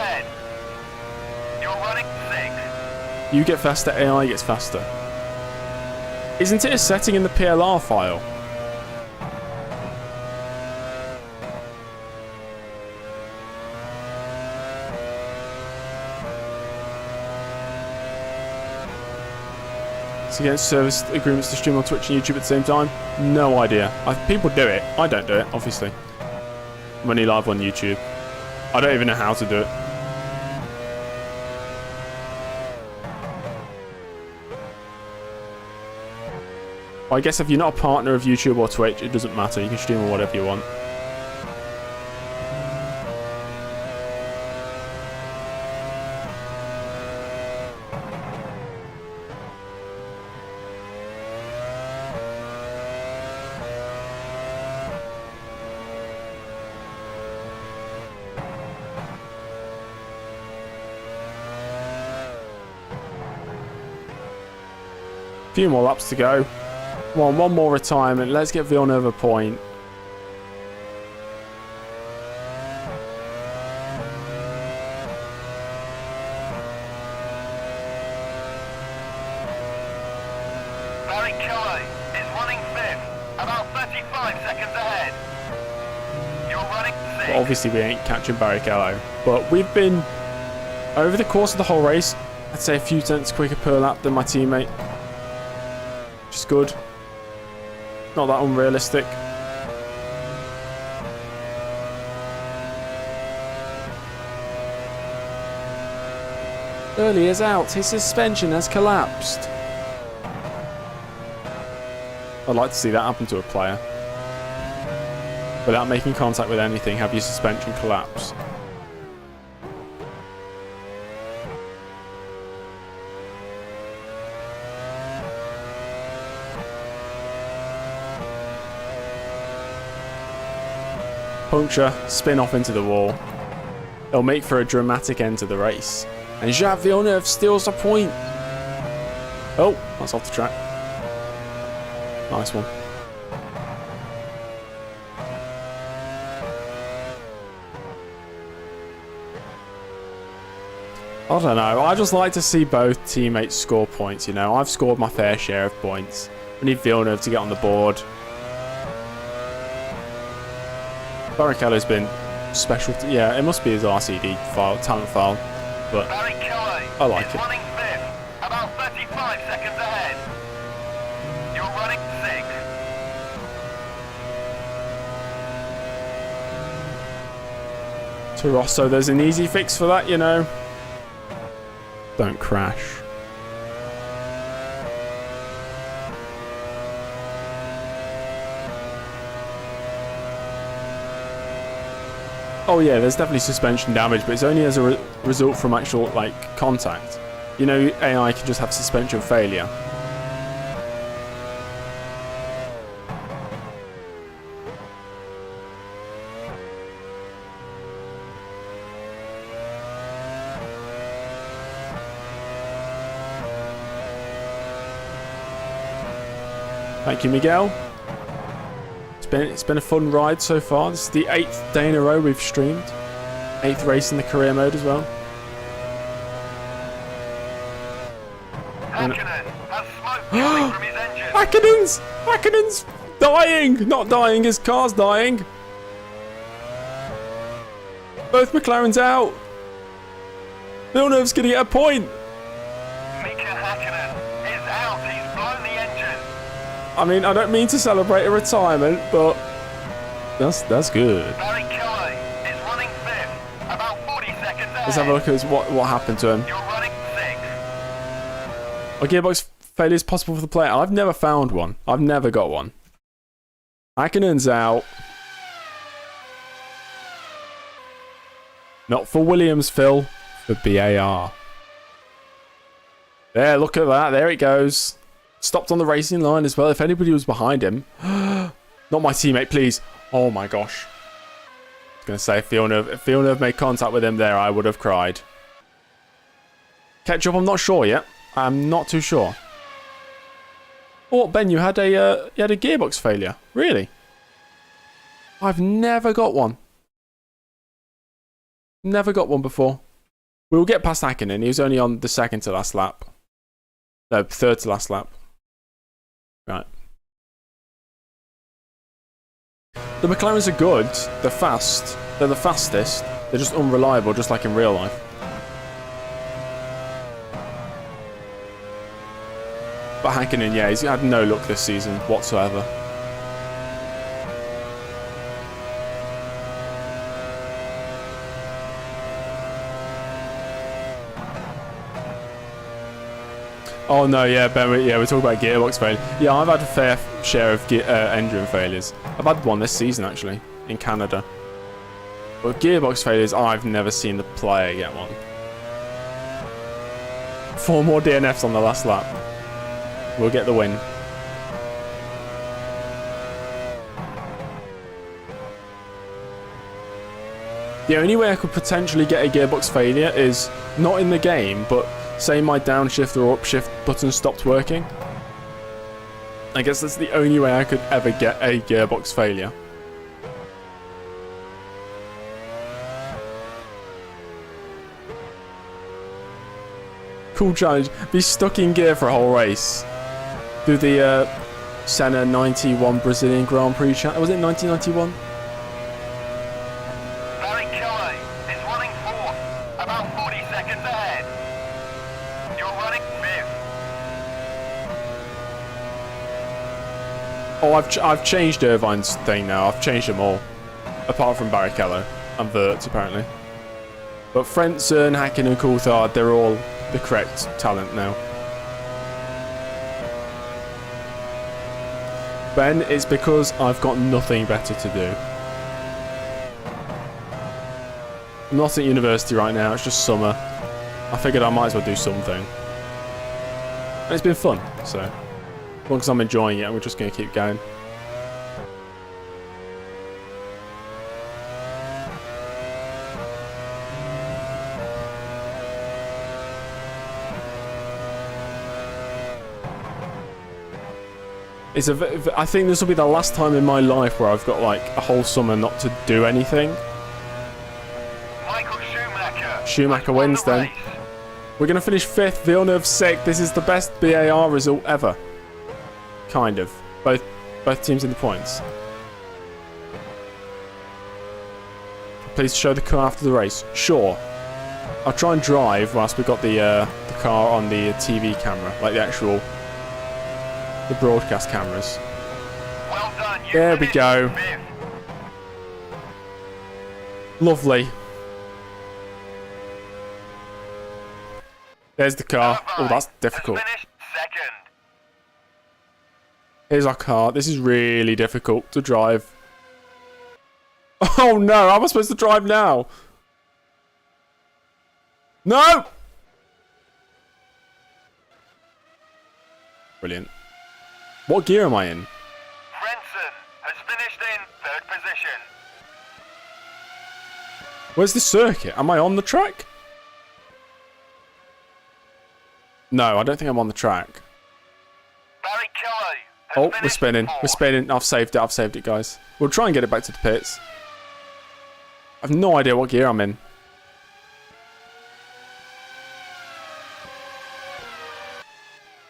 You get faster, AI gets faster. Isn't it a setting in the PLR file? To get service agreements to stream on Twitch and YouTube at the same time? No idea. People do it. I don't do it, obviously. I'm only live on YouTube. I don't even know how to do it. I guess if you're not a partner of YouTube or Twitch, it doesn't matter. You can stream on whatever you want. Few more laps to go. Come on, one more retirement. Let's get Villeneuve a point. Barrichello is running 5th, about 35 seconds ahead. You're running 6th. Well, obviously we ain't catching Barrichello, but we've been, over the course of the whole race, I'd say a few tenths quicker per lap than my teammate. Which is good. Not that unrealistic. Early is out. His suspension has collapsed. I'd like to see that happen to a player. Without making contact with anything, have your suspension collapse. Puncture, spin off into the wall. It'll make for a dramatic end to the race. And Jacques Villeneuve steals a point. Oh, that's off the track. Nice one. I don't know. I just like to see both teammates score points, you know. I've scored my fair share of points. We need Villeneuve to get on the board. Barrichello's been special. Yeah, it must be his RCD file, talent file. But I like it. Running fifth, about 35 seconds ahead. You're running sixth. To Rosso, there's an easy fix for that, you know. Don't crash. Oh yeah, there's definitely suspension damage, but it's only as a result from actual, like, contact. You know, AI can just have suspension failure. Thank you, Miguel. It's been a fun ride so far. This is the 8th day in a row we've streamed. 8th race in the career mode as well. Hakkinen has smoke coming from his engine. Hakkinen's dying! Not dying, his car's dying. Both McLaren's out. Villeneuve's gonna get a point. Mika Hakkinen is out. He's blown the engine. I mean, I don't mean to celebrate a retirement, but that's good. Barry Kelly is running fifth, about 40 seconds ahead. Let's have a look at what happened to him. You're running sixth. Are gearbox failures possible for the player? I've never found one. I've never got one. Hakkinen's out. Not for Williams, Phil. For BAR. There, look at that. There it goes. Stopped on the racing line as well. If anybody was behind him. Not my teammate, please. Oh my gosh. I was going to say, if Villeneuve made contact with him there, I would have cried. Ketchup, I'm not sure yet. I'm not too sure. Oh, Ben, you had a gearbox failure. Really? I've never got one. Never got one before. We'll get past Hakkinen. He was only on the second to last lap. No, third to last lap. Right. The McLarens are good. They're fast. They're the fastest. They're just unreliable, just like in real life. But Hakkinen, yeah, he's had no luck this season whatsoever. Oh no, yeah, Ben, we're talking about gearbox failure. Yeah, I've had a fair share of engine failures. I've had one this season, actually, in Canada. But gearbox failures, I've never seen the player get one. 4 more DNFs on the last lap. We'll get the win. The only way I could potentially get a gearbox failure is not in the game, but say my downshift or upshift button stopped working. I guess that's the only way I could ever get a gearbox failure. Cool challenge. Be stuck in gear for a whole race. Do the Senna 91 Brazilian Grand Prix challenge. Was it 1991? Barry Kelly is running fourth, about 40 seconds ahead. You're running fifth. Oh, I've changed Irvine's thing now. I've changed them all. Apart from Barrichello and Wirtz, apparently. But Frentzen, Hakkinen and Coulthard, they're all the correct talent now. Ben, it's because I've got nothing better to do. I'm not at university right now, it's just summer. I figured I might as well do something. And it's been fun, so as long as I'm enjoying it, we're just going to keep going. I think this will be the last time in my life where I've got like a whole summer not to do anything. Michael Schumacher. Schumacher wins then. We're going to finish 5th, Villeneuve 6th. This is the best BAR result ever. Kind of. Both teams in the points. Please show the car after the race. Sure. I'll try and drive whilst we've got the car on the TV camera, like the broadcast cameras. Well done. There we go. 5th. Lovely. There's the car. Oh, that's difficult. Finished 2nd. Here's our car. This is really difficult to drive. Oh no, how am I supposed to drive now? No! Brilliant. What gear am I in? Frentzen has finished in 3rd position. Where's the circuit? Am I on the track? No, I don't think I'm on the track. Barry Kelly has Oh, we're finished spinning. 4th. We're spinning. I've saved it, guys. We'll try and get it back to the pits. I've no idea what gear I'm in.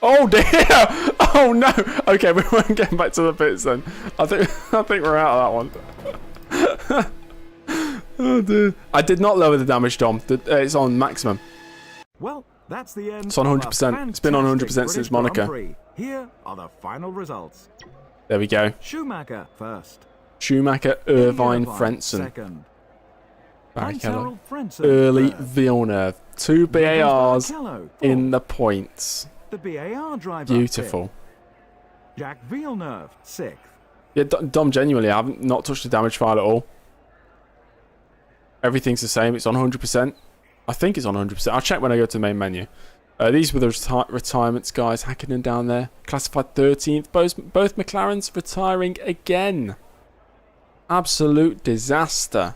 Oh dear! Oh no! Okay, we weren't getting back to the pits then. I think we're out of that one. Oh dear. I did not lower the damage, Dom. It's on maximum. Well, that's the end. It's on 100%. It's been on 100% since Monaco. Here are the final results. There we go. Schumacher first. Schumacher, Irvine, Frentzen. Second. Barrichello. Frentzen Early third. Villeneuve. 2 BARs Barrichello in the points. The BAR driver. Beautiful. fifth. Jack Villeneuve, 6th. Yeah, Dom, genuinely, I haven't not touched the damage file at all. Everything's the same. It's on 100%. I think it's on 100%. I'll check when I go to the main menu. These were the retirements, guys. Hakkinen down there. Classified 13th. Both McLarens retiring again. Absolute disaster.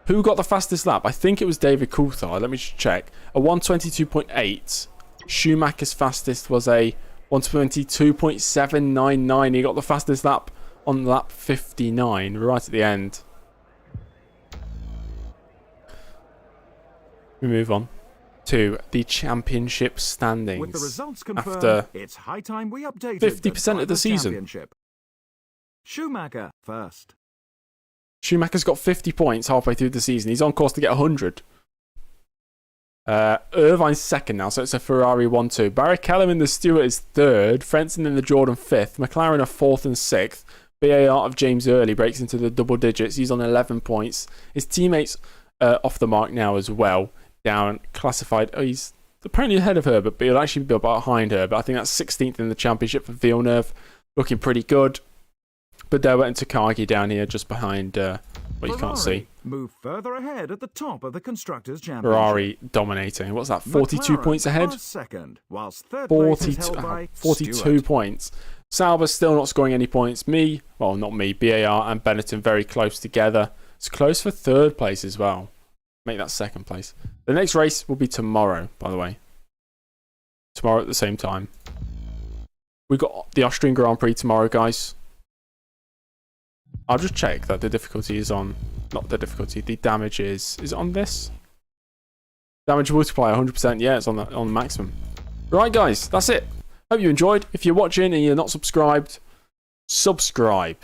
Who got the fastest lap? I think it was David Coulthard. Let me just check. A 122.8. Schumacher's fastest was a 122.799. He got the fastest lap on lap 59, right at the end. We move on to the championship standings. With the results confirmed, after it's high time we updated 50% of the season. Championship. Schumacher first. Schumacher's got 50 points halfway through the season. He's on course to get 100. Irvine's second now, so it's a Ferrari 1-2. Barrichello in the Stewart is third. Frentzen in the Jordan 5th. McLaren are 4th and 6th. BAR of James Early breaks into the double digits. He's on 11 points. His teammates off the mark now as well. Down, classified. Oh, he's apparently ahead of Herbert, but he'll actually be behind Herbert. I think that's 16th in the championship for Villeneuve. Looking pretty good. But Bedell and Takagi down here just behind what you can't see. Move further ahead at the top of the Constructors' Championship. Ferrari dominating. What's that? 42 McLaren points ahead? are second, whilst third place is held by 42 Stewart. points. Sauber's still not scoring any points. Not me, BAR and Benetton very close together. It's close for third place as well. Make that second place. The next race will be tomorrow, by the way. Tomorrow at the same time. We've got the Austrian Grand Prix tomorrow, guys. I'll just check that the difficulty is on... Not the difficulty, the damage is it on this? Damage multiplier, 100%. Yeah, it's on the maximum. Right, guys, that's it. Hope you enjoyed. If you're watching and you're not subscribed, subscribe.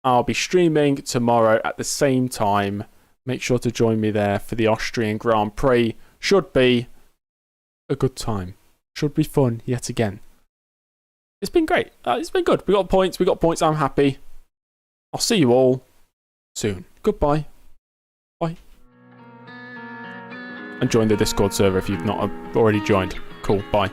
I'll be streaming tomorrow at the same time. Make sure to join me there for the Austrian Grand Prix. Should be a good time. Should be fun yet again. It's been great. It's been good. We got points. I'm happy. I'll see you all soon. Goodbye. Bye. And join the Discord server if you've not already joined. Cool. Bye.